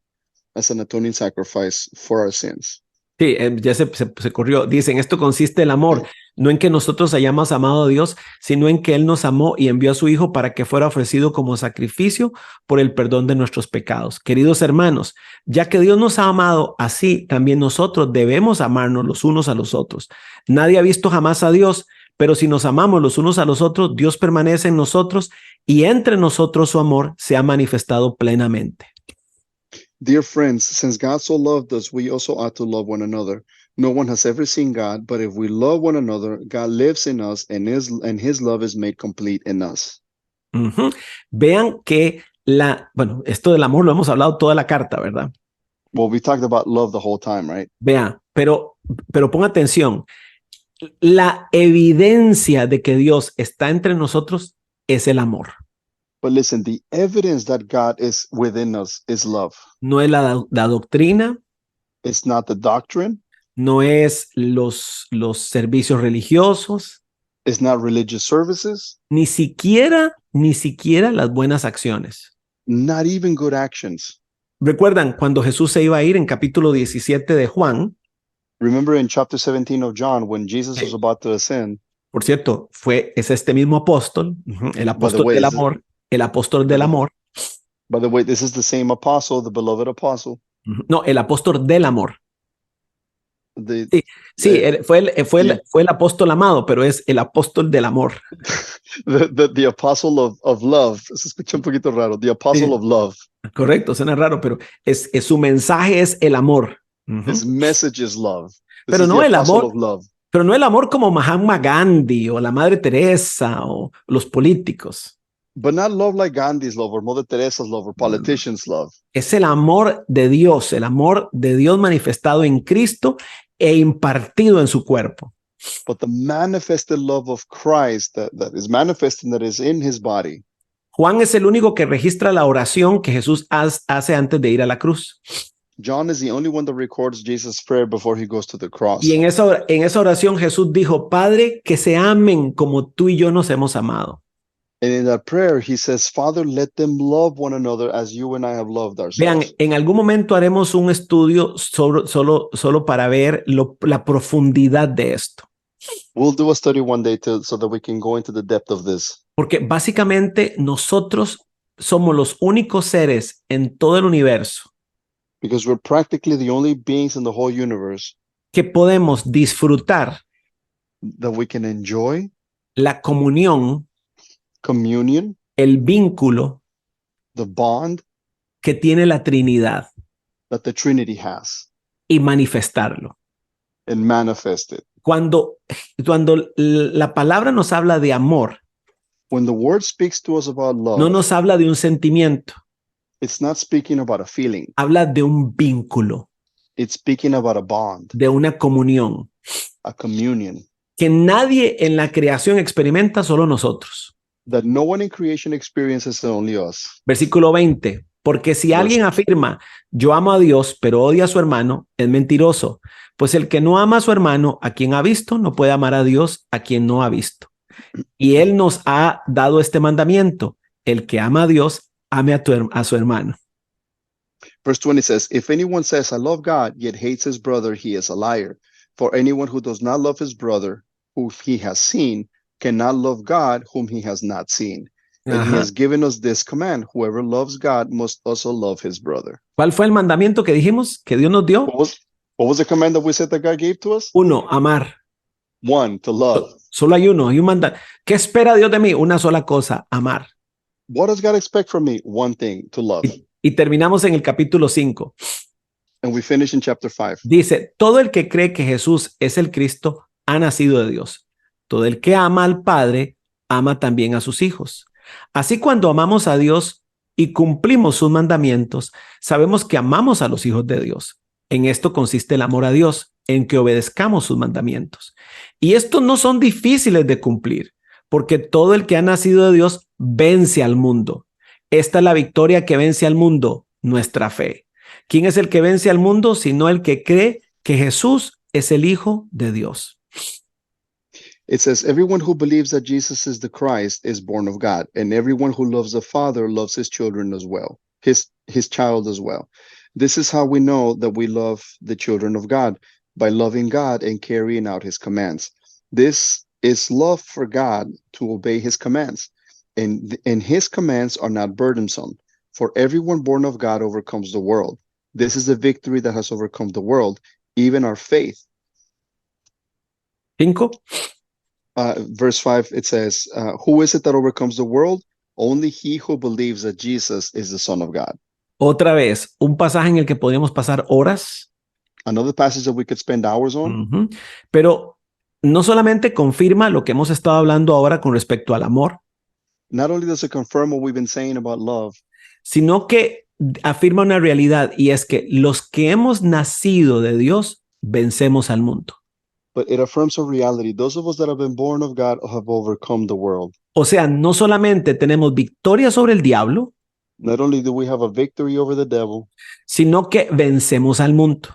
as an atoning sacrifice for our sins. Sí, ya se corrió. Dice, en esto consiste el amor, no en que nosotros hayamos amado a Dios, sino en que Él nos amó y envió a su Hijo para que fuera ofrecido como sacrificio por el perdón de nuestros pecados. Queridos hermanos, ya que Dios nos ha amado así, también nosotros debemos amarnos los unos a los otros. Nadie ha visto jamás a Dios, pero si nos amamos los unos a los otros, Dios permanece en nosotros y entre nosotros su amor se ha manifestado plenamente. Dear friends, since God so loved us, we also ought to love one another. No one has ever seen God, but if we love one another, God lives in us and his love is made complete in us. Uh-huh. Vean que esto del amor lo hemos hablado toda la carta, ¿verdad? Well, we talked about love the whole time, right? Vean, pero ponga atención. La evidencia de que Dios está entre nosotros es el amor. But listen, the evidence that God is within us is love. No es la doctrina, It's not the doctrine. no es los servicios religiosos, It's not religious services. ni siquiera las buenas acciones. Not even good actions. ¿Recuerdan cuando Jesús se iba a ir en capítulo 17 de Juan? Remember in chapter 17 of John, when Jesus was about to ascend. Por cierto, es este mismo apóstol, el apóstol del amor, el apóstol del amor. By the way, this is the same apostle, the beloved apostle. No, el apóstol del amor. The, Sí, fue el apóstol amado, pero es el apóstol del amor. the apostle of love. Se escucha un poquito raro. The apostle of love. Correcto, suena raro, pero su mensaje es el amor. His message is love. Pero no el amor. Pero no el amor como Mahatma Gandhi o la Madre Teresa o los políticos. But not love like Gandhi's love or Mother Teresa's love or politicians' love. Es el amor de Dios manifestado en Cristo e impartido en su cuerpo. But the manifested love of Christ that is manifesting, that is in his body. Juan es el único que registra la oración que Jesús hace antes de ir a la cruz. John is the only one that records Jesus' prayer before he goes to the cross. Y en esa oración Jesús dijo, Padre, que se amen como tú y yo nos hemos amado. And in that prayer, he says, Father, let them love one another as you and I have loved ourselves. Vean, en algún momento haremos un estudio solo para ver la profundidad de esto. We'll do a study one day so that we can go into the depth of this. Porque básicamente nosotros somos los únicos seres en todo el universo Because we're practically the only beings in the whole universe que podemos disfrutar that we can enjoy la comunión, communion, el vínculo the bond que tiene la Trinidad that the Trinity has, y manifestarlo. and manifest it. Cuando la palabra nos habla de amor, When the word speaks to us about love, no nos habla de un sentimiento, it's not speaking about a feeling. habla de un vínculo, It's speaking about a bond, de una comunión a communion que nadie en la creación experimenta, solo nosotros. that no one in creation experiences, only us. Versículo 20. Porque si alguien afirma, yo amo a Dios, pero odia a su hermano, es mentiroso. Pues el que no ama a su hermano, a quien ha visto, no puede amar a Dios, a quien no ha visto. Y Él nos ha dado este mandamiento: el que ama a Dios, ame a su hermano. Verse 20 says, if anyone says, I love God, yet hates his brother, he is a liar. For anyone who does not love his brother, whom he has seen, cannot love God, whom he has not seen. And he has given us this command: whoever loves God must also love his brother. ¿Cuál fue el mandamiento que dijimos que Dios nos dio? What was the command that we said that God gave to us? Uno, amar. One, to love. Solo hay uno, hay un mandamiento. ¿Qué espera Dios de mí? Una sola cosa, amar. What does God expect from me? One thing, to love. Y terminamos en el capítulo 5. And we finish in chapter 5. Dice, todo el que cree que Jesús es el Cristo ha nacido de Dios. Todo el que ama al Padre ama también a sus hijos. Así, cuando amamos a Dios y cumplimos sus mandamientos, sabemos que amamos a los hijos de Dios. En esto consiste el amor a Dios, en que obedezcamos sus mandamientos. Y estos no son difíciles de cumplir, porque todo el que ha nacido de Dios vence al mundo. Esta es la victoria que vence al mundo, nuestra fe. ¿Quién es el que vence al mundo? Sino el que cree que Jesús es el Hijo de Dios. It says, everyone who believes that Jesus is the Christ is born of God, and everyone who loves the Father loves his children as well, his child as well. This is how we know that we love the children of God, by loving God and carrying out his commands. This is love for God, to obey his commands. And his commands are not burdensome. For everyone born of God overcomes the world. This is the victory that has overcome the world, even our faith. 5. Verse 5, it says, who is it that overcomes the world? Only he who believes that Jesus is the Son of God. Otra vez, un pasaje en el que podríamos pasar horas. Another passage that we could spend hours on. Uh-huh. Pero no solamente confirma lo que hemos estado hablando ahora con respecto al amor, Not only does it confirm what we've been saying about love, sino que afirma una realidad, y es que los que hemos nacido de Dios vencemos al mundo. but it affirms a reality. Those of us that have been born of God have overcome the world. O sea, no solamente tenemos victoria sobre el diablo, Not only do we have a victory over the devil, sino que vencemos al mundo.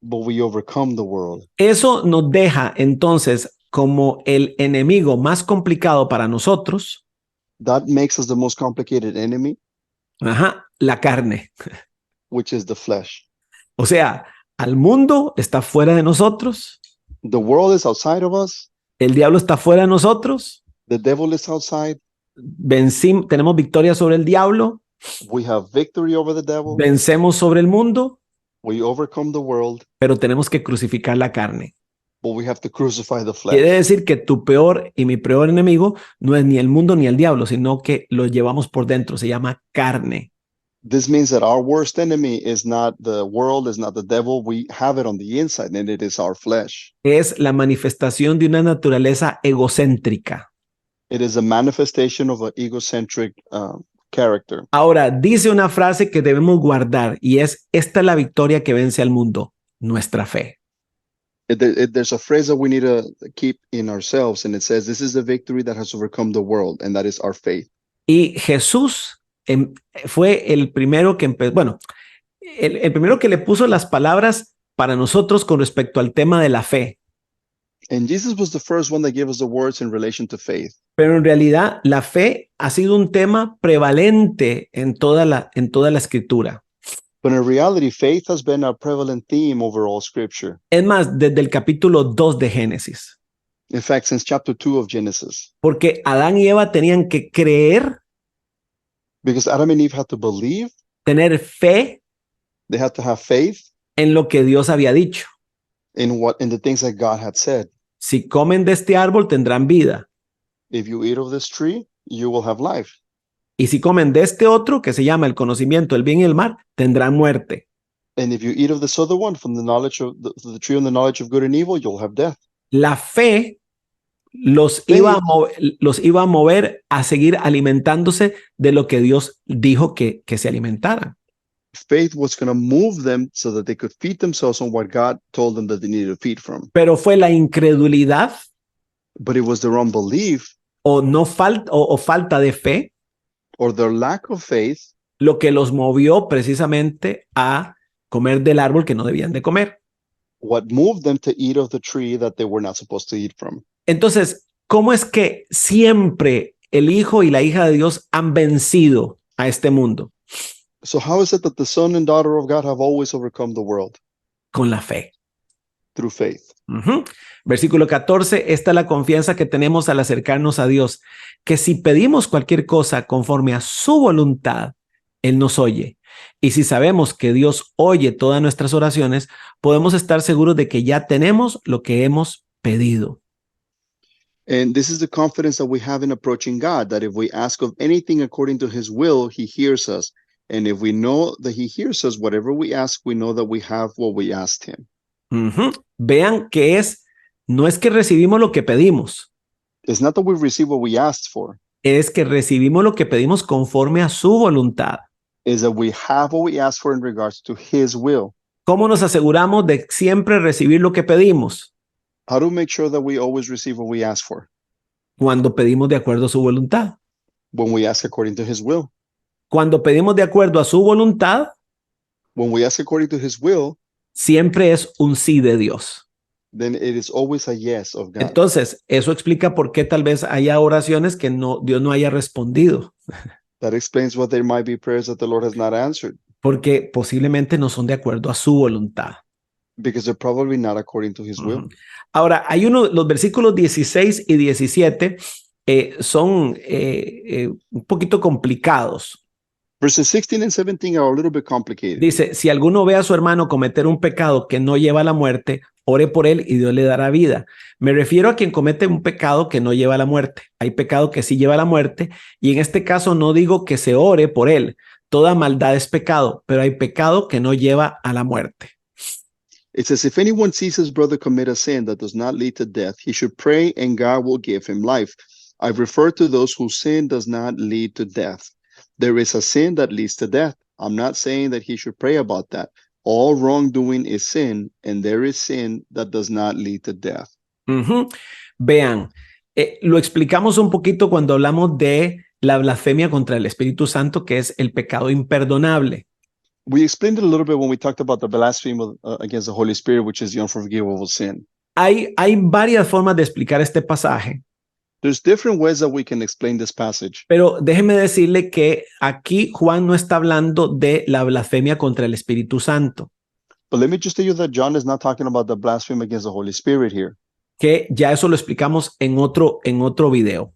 but we overcome the world. Eso nos deja entonces como el enemigo más complicado para nosotros, That makes us the most complicated enemy, la carne. which is the flesh. O sea, al mundo está fuera de nosotros, The world is outside of us. el diablo está fuera de nosotros, The devil is outside. tenemos victoria sobre el diablo, We have victory over the devil. vencemos sobre el mundo, We overcome the world, pero tenemos que crucificar la carne. but we have to crucify the flesh. Quiere decir que tu peor y mi peor enemigo no es ni el mundo ni el diablo, sino que lo llevamos por dentro, se llama carne. This means that our worst enemy is not the world, is not the devil. We have it on the inside, and it is our flesh. Es la manifestación de una naturaleza egocéntrica. It is a manifestation of an egocentric character. Ahora, dice una frase que debemos guardar, y es: esta es la victoria que vence al mundo, nuestra fe. There's a phrase that we need to keep in ourselves, and it says, this is the victory that has overcome the world, and that is our faith. Y Jesús fue el primero que empezó, bueno, el primero que le puso las palabras para nosotros con respecto al tema de la fe. And Jesus was the first one that gave us the words in relation to faith. Pero en realidad la fe ha sido un tema prevalente en toda la escritura. But in reality, faith has been a prevalent theme over all scripture. Es más, desde el capítulo 2 de Génesis. In fact, since chapter 2 of Genesis. Porque Adán y Eva tenían que creer, Because Adam and Eve had to believe, tener fe they had to have faith en lo que Dios había dicho. in the things that God had said. Si comen de este árbol tendrán vida. If you eat of this tree, you will have life. Y si comen de este otro, que se llama el conocimiento del bien y el mal, tendrán muerte. And if you eat of this other one, from the knowledge of the tree of the knowledge of good and evil, you'll have death. La fe los iba a mover a seguir alimentándose de lo que Dios dijo que se alimentaran. Faith was going to move them so that they could feed themselves on what God told them that they needed to feed from. Pero fue la incredulidad But it was their unbelief o falta de fe or their lack of faith lo que los movió precisamente a comer del árbol que no debían de comer. what moved them to eat of the tree that they were not supposed to eat from. Entonces, ¿cómo es que siempre el hijo y la hija de Dios han vencido a este mundo? So how is it that the son and daughter of God have always overcome the world? Con la fe. Through faith. Versículo 14, esta es la confianza que tenemos al acercarnos a Dios, que si pedimos cualquier cosa conforme a su voluntad, Él nos oye. Y si sabemos que Dios oye todas nuestras oraciones, podemos estar seguros de que ya tenemos lo que hemos pedido. And this is the confidence that we have in approaching God, that if we ask of anything according to his will, he hears us. And if we know that he hears us, whatever we ask, we know that we have what we asked him. Vean que no es que recibimos lo que pedimos. It's not that we receive what we asked for. Es que recibimos lo que pedimos conforme a su voluntad. Is that we have what we asked for in regards to his will. ¿Cómo nos aseguramos de siempre recibir lo que pedimos? How to make sure that we always receive what we ask for? Cuando pedimos de acuerdo a su voluntad. When we ask according to his will. Cuando pedimos de acuerdo a su voluntad, when we ask according to his will, siempre es un sí de Dios. then it is always a yes of God. Entonces, eso explica por qué tal vez haya oraciones que Dios no haya respondido, That explains why there might be prayers that the Lord has not answered, porque posiblemente no son de acuerdo a su voluntad. because they're probably not according to his will. Ahora, hay los versículos 16 y 17 son un poquito complicados. Verses 16 and 17 are a little bit complicated. Dice, si alguno ve a su hermano cometer un pecado que no lleva a la muerte, ore por él y Dios le dará vida. Me refiero a quien comete un pecado que no lleva a la muerte. Hay pecado que sí lleva a la muerte y en este caso no digo que se ore por él. Toda maldad es pecado, pero hay pecado que no lleva a la muerte. It says, if anyone sees his brother commit a sin that does not lead to death, he should pray and God will give him life. I refer to those whose sin does not lead to death. There is a sin that leads to death. I'm not saying that he should pray about that. All wrongdoing is sin, and there is sin that does not lead to death. Vean, lo explicamos un poquito cuando hablamos de la blasfemia contra el Espíritu Santo, que es el pecado imperdonable. We explained it a little bit when we talked about the blasphemy against the Holy Spirit, which is the unforgivable sin. Hay varias formas de explicar este pasaje. There's different ways that we can explain this passage. Pero déjeme decirle que aquí Juan no está hablando de la blasfemia contra el Espíritu Santo, But let me just tell you that John is not talking about the blasphemy against the Holy Spirit here. que ya eso lo explicamos en otro video.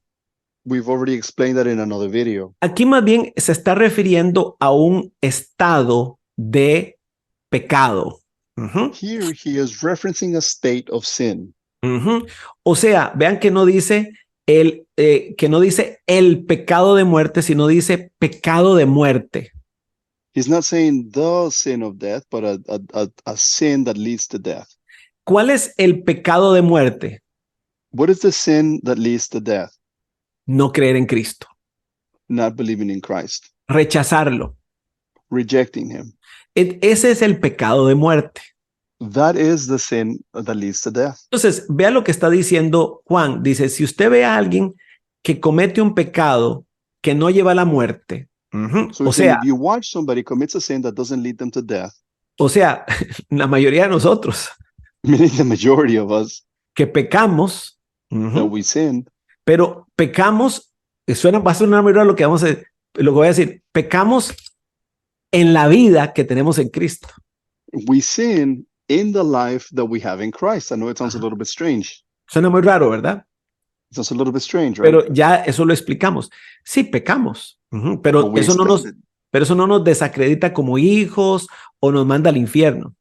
We've already explained that in another video. Aquí más bien se está refiriendo a un estado de pecado. Here he is referencing a state of sin. O sea, vean que no dice el pecado de muerte, sino dice pecado de muerte. He's not saying the sin of death, but a sin that leads to death. ¿Cuál es el pecado de muerte? What is the sin that leads to death? No creer en Cristo, Not believing in Christ, rechazarlo. rejecting him. Ese es el pecado de muerte. That is the sin that leads to death. Entonces, vea lo que está diciendo Juan. Dice, si usted ve a alguien que comete un pecado que no lleva a la muerte, So if you watch somebody commits a sin that doesn't lead them to death, o sea, la mayoría de nosotros meaning the majority of us, que pecamos, that we sin, pero pecamos, va a sonar muy raro lo que voy a decir, pecamos en la vida que tenemos en Cristo. we sin in the life that we have in Christ. I know it sounds a little bit strange. Suena muy raro, ¿verdad? It sounds a little bit strange, right? Pero ya eso lo explicamos. Sí, pecamos, pero But we eso no nos desacredita como hijos o nos manda al infierno.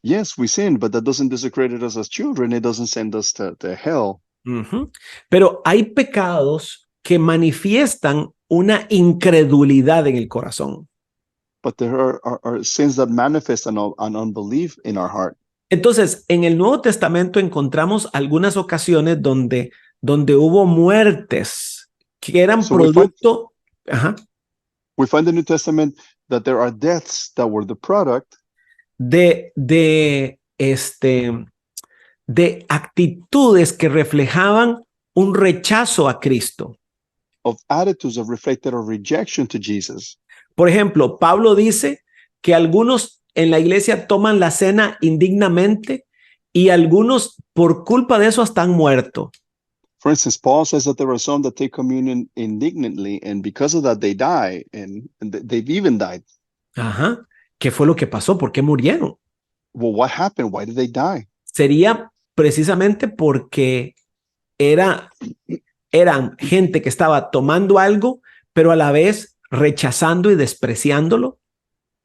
Yes, we sin, but that doesn't desecrate us as children. It doesn't send us to hell. Pero hay pecados que manifiestan una incredulidad en el corazón. But there are sins that manifest an unbelief in our heart. Entonces, en el Nuevo Testamento encontramos algunas ocasiones donde hubo muertes que eran producto. We find in the New Testament that there are deaths that were the product de actitudes que reflejaban un rechazo a Cristo. of attitudes that reflected a rejection to Jesus. Por ejemplo, Pablo dice que algunos en la iglesia toman la cena indignamente y algunos por culpa de eso están muertos. For instance, Paul says that there are some that take communion indignantly, and because of that, they die, and they've even died. ¿Qué fue lo que pasó? ¿Por qué murieron? Well, what happened? Why did they die? Sería precisamente porque eran gente que estaba tomando algo, pero a la vez rechazando y despreciándolo.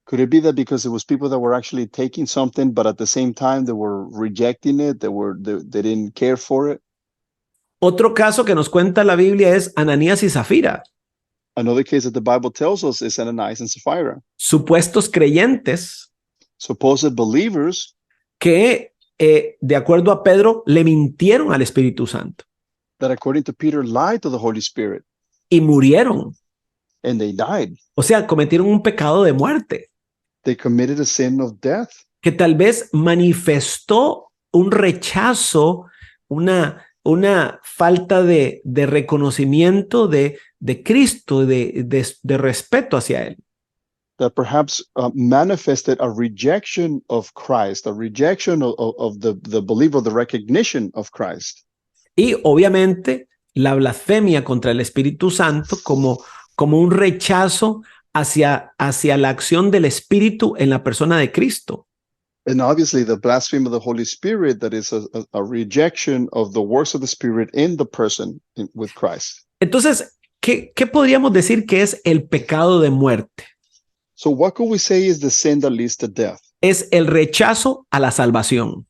Could it be that because it was people that were actually taking something, but at the same time they were rejecting it, they didn't care for it? Otro caso que nos cuenta la Biblia es Ananías y Zafira. Another case that the Bible tells us is Ananias and Sapphira. Supuestos creyentes Supposed believers que, de acuerdo a Pedro, le mintieron al Espíritu Santo that, according to Peter, lied to the Holy Spirit, y murieron. and they died. O sea, cometieron un pecado de muerte They committed a sin of death que tal vez manifestó un rechazo, una falta de reconocimiento de Cristo, de respeto hacia Él. that perhaps manifested a rejection of Christ, a rejection of the believer, the recognition of Christ. Y obviamente la blasfemia contra el Espíritu Santo como un rechazo hacia la acción del Espíritu en la persona de Cristo. And obviously the blasphemy of the Holy Spirit, that is a rejection of the works of the Spirit in the person with Christ. Entonces, ¿qué podríamos decir que es el pecado de muerte? So what could we say is the sin that leads to death? Es el rechazo a la salvación.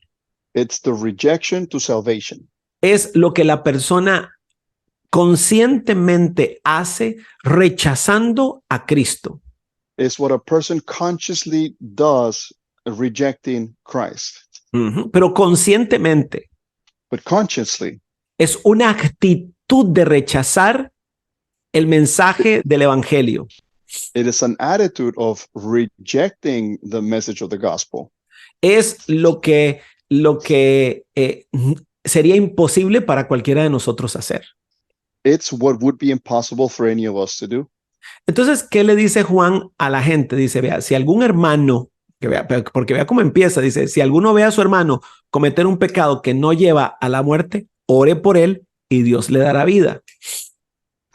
It's the rejection to salvation. Es lo que la persona conscientemente hace rechazando a Cristo. It's what a person consciously does, rejecting Christ. Pero conscientemente But consciously, es una actitud de rechazar el mensaje del evangelio. it is an attitude of rejecting the message of the gospel. Es lo que sería imposible para cualquiera de nosotros hacer. It's what would be impossible for any of us to do. Entonces, ¿qué le dice Juan a la gente? Dice, vea, si algún hermano, porque vea cómo empieza, dice, si alguno ve a su hermano cometer un pecado que no lleva a la muerte, ore por él y Dios le dará vida.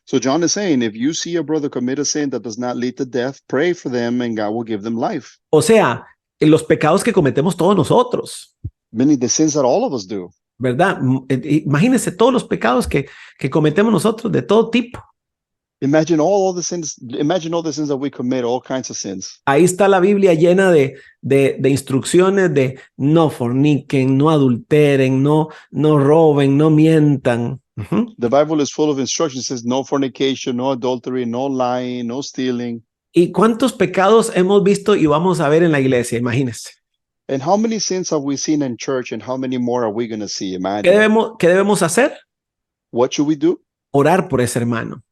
So John is saying, if you see a brother commit a sin that does not lead to death, pray for them and God will give them life. O sea, los pecados que cometemos todos nosotros, Meaning the sins that all of us do. ¿verdad? Imagínense todos los pecados que cometemos nosotros de todo tipo. Imagine all the sins that we commit, all kinds of sins. Ahí está la Biblia llena de instrucciones de no forniquen, no adulteren, no roben, no mientan. The Bible is full of instructions. It says no fornication, no adultery, no lying, no stealing. ¿Y cuántos pecados hemos visto y vamos a ver en la iglesia? Imagínense. And how many sins have we seen in church and how many more are we going to see? ¿Qué Imagine. debemos hacer? What should we do? Orar por ese hermano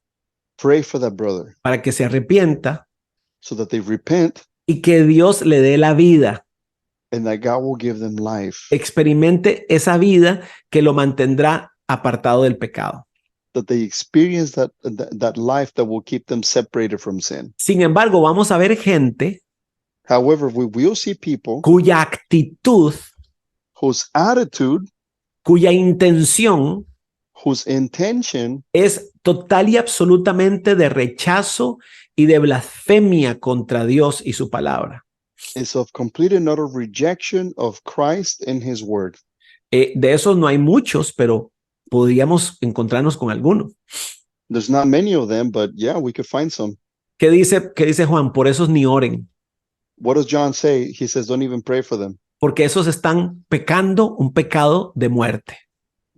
Pray for that brother para que se arrepienta so that they repent y que Dios le dé la vida. and that God will give them life. Experimente esa vida que lo mantendrá apartado del pecado. That they experience that life that will keep them separated from sin. Sin embargo, vamos a ver gente However, we will see people cuya actitud, whose attitude, cuya intención whose intention es total y absolutamente de rechazo y de blasfemia contra Dios y su palabra. is of complete and utter rejection of Christ and his word. De esos no hay muchos, pero podríamos encontrarnos con alguno. There's not many of them, but yeah, we could find some. ¿Qué dice Juan? Por esos ni oren, What does John say? He says, don't even pray for them porque esos están pecando un pecado de muerte.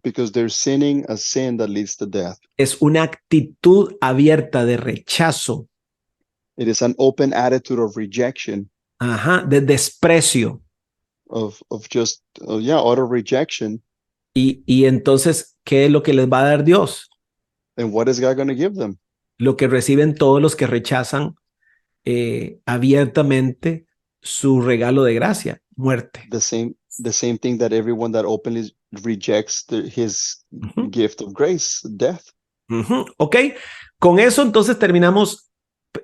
because they're sinning a sin that leads to death. Es una actitud abierta de rechazo, It is an open attitude of rejection, de desprecio. of just, utter rejection. Y entonces, ¿qué es lo que les va a dar Dios? And what is God going to give them? Lo que reciben todos los que rechazan abiertamente su regalo de gracia, muerte. The same thing that everyone that openly rejects his gift of grace, death. Ok, con eso entonces terminamos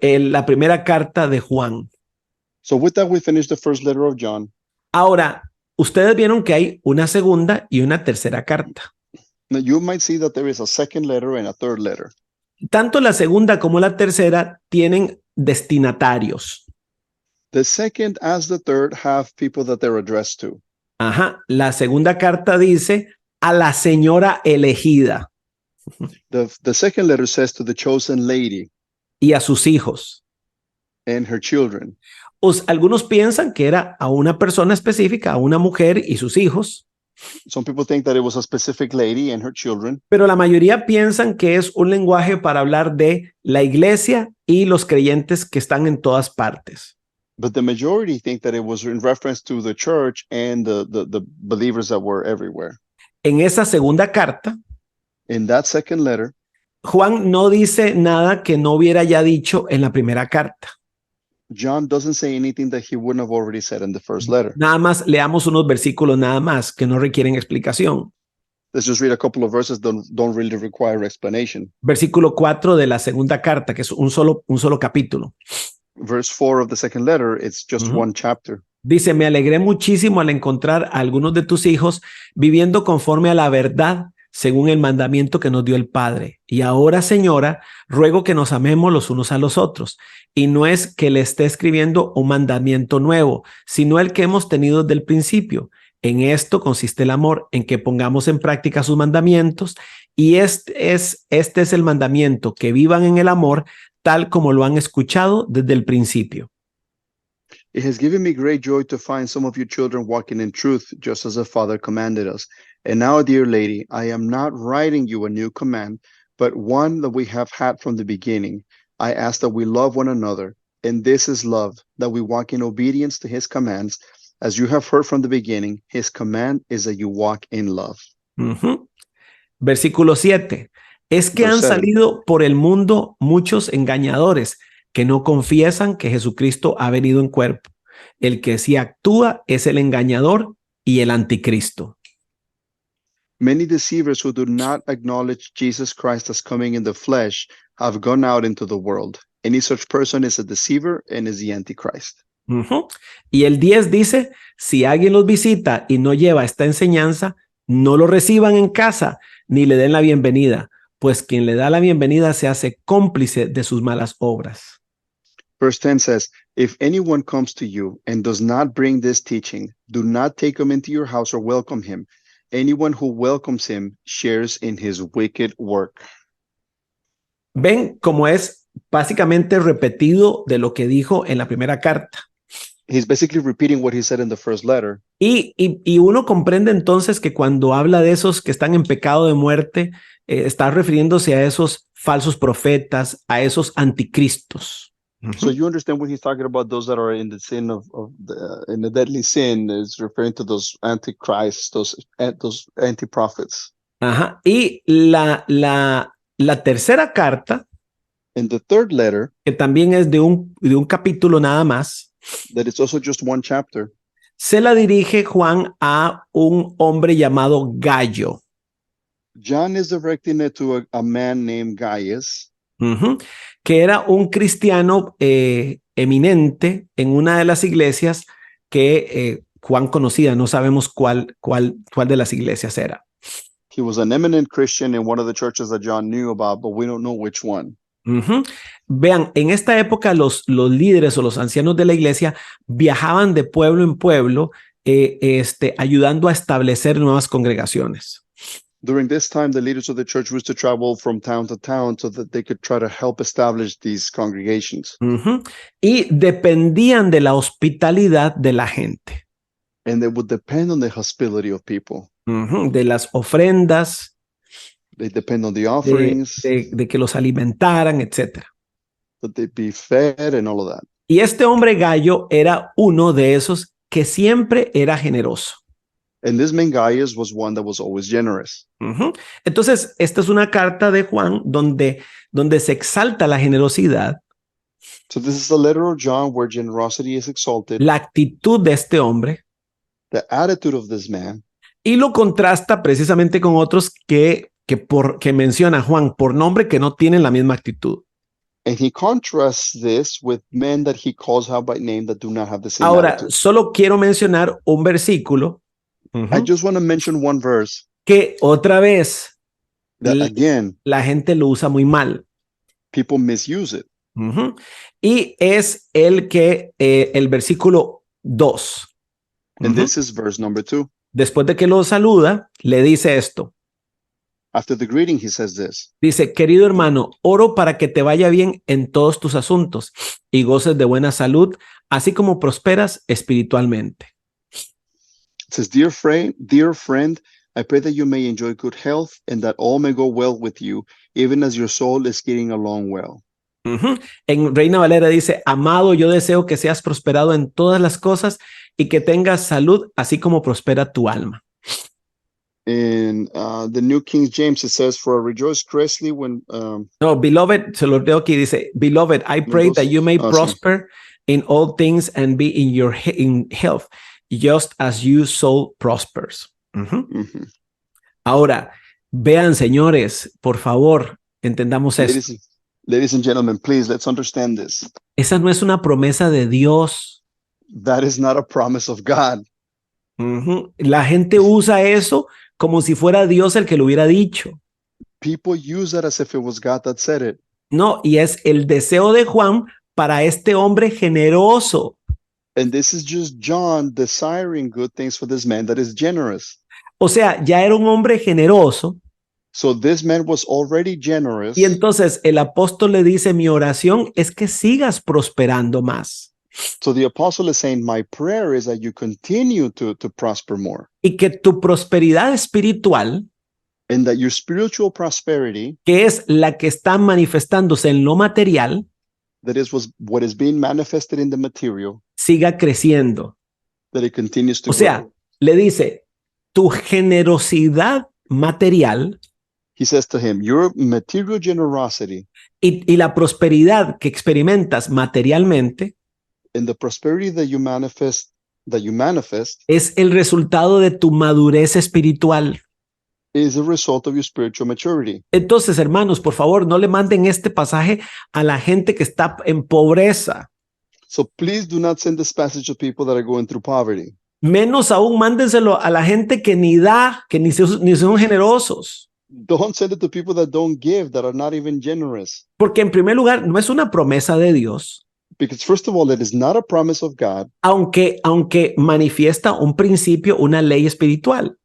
la primera carta de Juan. So with that, we finish the first letter of John. Ahora, ustedes vieron que hay una segunda y una tercera carta. Now, you might see that there is a second letter and a third letter. Tanto la segunda como la tercera tienen destinatarios. The second as the third have people that they're addressed to. La segunda carta dice a la señora elegida The second letter says to the chosen lady y a sus hijos. and her children. Algunos piensan que era a una persona específica, a una mujer y sus hijos, Some people think that it was a specific lady and her children, pero la mayoría piensan que es un lenguaje para hablar de la iglesia y los creyentes que están en todas partes. but the majority think that it was in reference to the church and the believers that were everywhere. En esa segunda carta, In that second letter, Juan no dice nada que no hubiera ya dicho en la primera carta. John doesn't say anything that he wouldn't have already said in the first letter. Nada más leamos unos versículos nada más que no requieren explicación. Let's just read a couple of verses that don't really require explanation. Versículo 4 de la segunda carta, que es un solo capítulo. verse 4 of the second letter, it's just Ujú. one chapter. Dice, me alegré muchísimo al encontrar a algunos de tus hijos viviendo conforme a la verdad, según el mandamiento que nos dio el Padre. Y ahora, Señora, ruego que nos amemos los unos a los otros. Y no es que le esté escribiendo un mandamiento nuevo, sino el que hemos tenido desde el principio. En esto consiste el amor, en que pongamos en práctica sus mandamientos. Y este es el mandamiento, que vivan en el amor, tal como lo han escuchado desde el principio. It has given me great joy to find some of you children walking in truth, just as the Father commanded us. And now, dear lady, I am not writing you a new command, but one that we have had from the beginning. I ask that we love one another, and this is love, that we walk in obedience to his commands. As you have heard from the beginning, his command is that you walk in love. Ujú. Versículo 7. Es que han Verse 7. salido por el mundo muchos engañadores que no confiesan que Jesucristo ha venido en cuerpo. El que sí actúa es el engañador y el anticristo. Many deceivers who do not acknowledge Jesus Christ as coming in the flesh have gone out into the world. Any such person is a deceiver and is the Antichrist. Ujú. Y el 10 dice, si alguien los visita y no lleva esta enseñanza, no lo reciban en casa ni le den la bienvenida, pues quien le da la bienvenida se hace cómplice de sus malas obras. Verse 10 says, if anyone comes to you and does not bring this teaching, do not take him into your house or welcome him. Anyone who welcomes him shares in his wicked work. Ven cómo es básicamente repetido de lo que dijo en la primera carta. He's basically repeating what he said in the first letter. Y uno comprende entonces que cuando habla de esos que están en pecado de muerte, está refiriéndose a esos falsos profetas, a esos anticristos. So you understand when he's talking about those that are in the sin in the deadly sin, is referring to those antichrists, those anti-prophets. Ajá. Y la tercera carta, In the third letter, que también es de un capítulo nada más, that it's also just one chapter, se la dirige Juan a un hombre llamado Gallo. John is directing it to a man named Gaius, Ujú. Que era un cristiano eminente en una de las iglesias que Juan conocía. No sabemos cuál de las iglesias era. He was an eminent Christian in one of the churches that John knew about, but we don't know which one. Ujú. Vean, en esta época los líderes o los ancianos de la iglesia viajaban de pueblo en pueblo ayudando a establecer nuevas congregaciones. During this time, the leaders of the church used to travel from town to town so that they could try to help establish these congregations. Ujú. Y dependían de la hospitalidad de la gente. And they would depend on the hospitality of people. Ujú. De las ofrendas, They depend on the offerings, de que los alimentaran, etcétera. that they be fed and all of that. Y este hombre Gallo era uno de esos que siempre era generoso. And this man Gaius was one that was always generous. Ujú. Entonces, esta es una carta de Juan donde se exalta la generosidad, So this is the letter of John where generosity is exalted, la actitud de este hombre, the attitude of this man, y lo contrasta precisamente con otros que menciona Juan por nombre que no tienen la misma actitud. and he contrasts this with men that he calls out by name that do not have the same Ahora, attitude. solo quiero mencionar un versículo I just want to mention one verse que otra vez that again, la gente lo usa muy mal. people misuse it. Ujú. Y es el versículo 2. And Ujú. this is verse number 2. Después de que lo saluda, le dice esto. After the greeting, he says this. Dice, querido hermano, oro para que te vaya bien en todos tus asuntos y goces de buena salud, así como prosperas espiritualmente. It says, dear friend, I pray that you may enjoy good health and that all may go well with you, even as your soul is getting along well. Ujú. En Reina Valera dice, amado, yo deseo que seas prosperado en todas las cosas y que tengas salud, así como prospera tu alma. In the New King James, it says, for I rejoice greatly when... No, beloved, se lo leo aquí, dice, beloved, I pray that you may prosper in all things and be in health, just as your soul prospers. Ujú. Ahora, vean, señores, por favor, entendamos esto. Ladies and gentlemen, please, let's understand this. Esa no es una promesa de Dios. That is not a promise of God. La gente usa eso como si fuera Dios el que lo hubiera dicho. People use that as if it was God that said it. No, y es el deseo de Juan para este hombre generoso. And this is just John desiring good things for this man that is generous. O sea, ya era un hombre generoso. So this man was already generous. Y entonces el apóstol le dice, mi oración es que sigas prosperando más. So the apostle is saying, my prayer is that you continue to prosper more. Y que tu prosperidad espiritual, And that your spiritual prosperity, que es la que está manifestándose en lo material, that is what is being manifested in the material, siga creciendo. that it continues to O sea, grow. le dice, tu generosidad material He says to him, your material generosity y la prosperidad que experimentas materialmente and the prosperity that you manifest es el resultado de tu madurez espiritual. is a result of your spiritual maturity. Entonces, hermanos, por favor, no le manden este pasaje a la gente que está en pobreza. So please do not send this passage to people that are going through poverty. Menos aún, mándenselo a la gente que ni da, que ni son generosos. Don't send it to people that don't give, that are not even generous. Porque en primer lugar, no es una promesa de Dios, Because first of all, it is not a promise of God, aunque manifiesta un principio, una ley espiritual.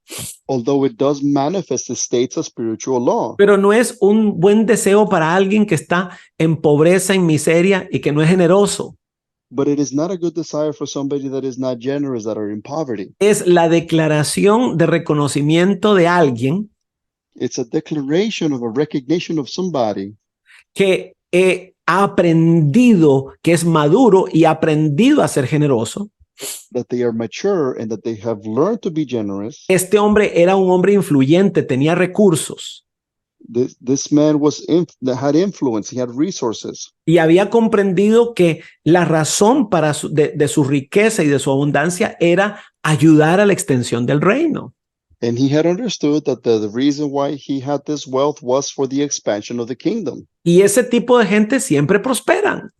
although it does manifest, it states a spiritual law. Pero no es un buen deseo para alguien que está en pobreza, en miseria y que no es generoso. But it is not a good desire for somebody that is not generous, that are in poverty. Es la declaración de reconocimiento de alguien It's a declaration of a recognition of somebody que ha aprendido, que es maduro y ha aprendido a ser generoso. that they are mature and that they have learned to be generous. Este hombre era un hombre influyente, tenía recursos This man that had influence, he had resources, y había comprendido que la razón para de su riqueza y de su abundancia era ayudar a la extensión del reino. and he had understood that the reason why he had this wealth was for the expansion of the kingdom. Y ese tipo de gente siempre prosperan.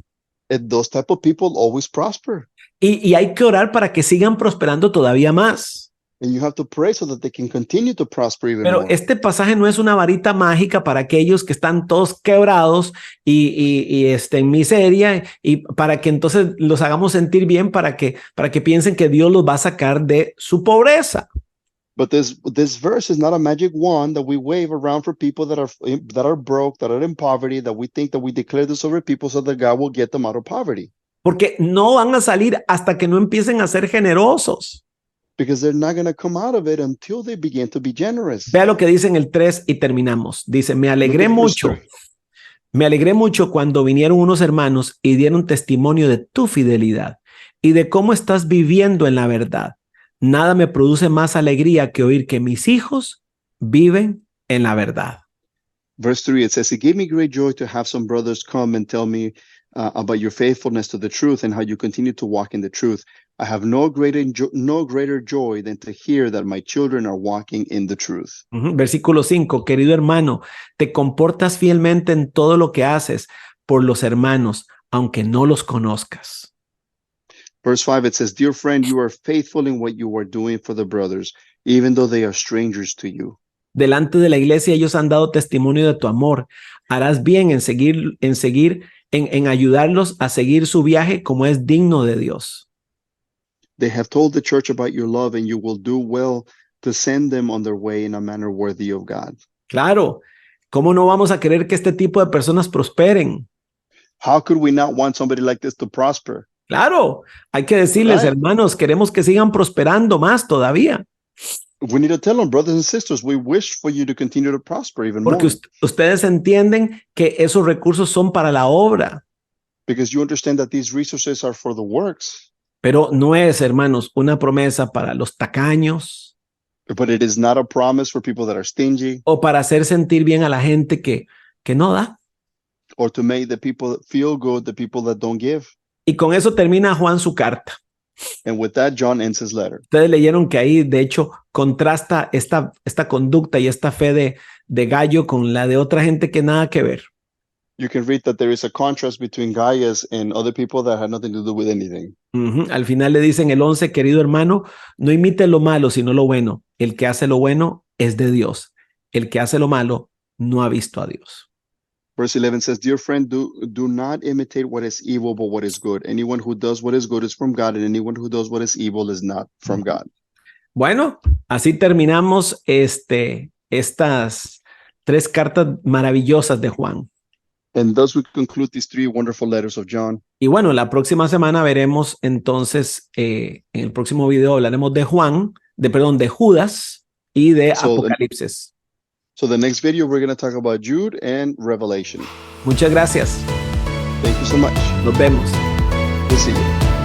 And those type of people always prosper. Y hay que orar para que sigan prosperando todavía más. And you have to pray so that they can continue to prosper even Pero more. este pasaje no es una varita mágica para aquellos que están todos quebrados y en miseria, y para que entonces los hagamos sentir bien, para que piensen que Dios los va a sacar de su pobreza. But this verse is not a magic wand that we wave around for people that are broke, that are in poverty, that we think that we declare this over people so that God will get them out of poverty. Porque no van a salir hasta que no empiecen a ser generosos. Because they're not going to come out of it until they begin to be generous. Vea lo que dice en el 3 y terminamos. Dice, me alegré Look at verse mucho. 3. Me alegré mucho cuando vinieron unos hermanos y dieron testimonio de tu fidelidad y de cómo estás viviendo en la verdad. Nada me produce más alegría que oír que mis hijos viven en la verdad. Verse 3, it says, it gave me great joy to have some brothers come and tell me about your faithfulness to the truth and how you continue to walk in the truth. I have no greater joy than to hear that my children are walking in the truth. Versículo 5, querido hermano, te comportas fielmente en todo lo que haces por los hermanos, aunque no los conozcas. Verse 5, it says, dear friend, you are faithful in what you are doing for the brothers, even though they are strangers to you. Delante de la iglesia ellos han dado testimonio de tu amor. Harás bien en ayudarlos a seguir su viaje como es digno de Dios. They have told the church about your love, and you will do well to send them on their way in a manner worthy of God. Claro, ¿cómo no vamos a querer que este tipo de personas prosperen? How could we not want somebody like this to prosper? Claro, hay que decirles, Right. hermanos, queremos que sigan prosperando más todavía, We need to tell them, brothers and sisters, we wish for you to continue to prosper even more, porque ustedes entienden que esos recursos son para la obra, because you understand that these resources are for the works, pero no es, hermanos, una promesa para los tacaños but it is not a promise for people that are stingy o para hacer sentir bien a la gente que no da. or to make the people feel good, the people that don't give. Y con eso termina Juan su carta. And with that, John ends his letter. Ustedes leyeron que ahí, de hecho, contrasta esta conducta y esta fe de Gallo con la de otra gente que nada que ver. you can read that there is a contrast between Gaius and other people that had nothing to do with anything. Al final le dicen el 11, querido hermano, no imite lo malo, sino lo bueno. El que hace lo bueno es de Dios. El que hace lo malo no ha visto a Dios. Verse 11 says, dear friend, do not imitate what is evil, but what is good. Anyone who does what is good is from God, and anyone who does what is evil is not from God. Bueno, así terminamos estas 3 cartas maravillosas de Juan. And thus we conclude these 3 wonderful letters of John. Y bueno, la próxima semana veremos entonces, en el próximo video hablaremos de de Judas y de Apocalipsis. So the next video, we're going to talk about Jude and Revelation. Muchas gracias. Thank you so much. Nos vemos. We'll see you.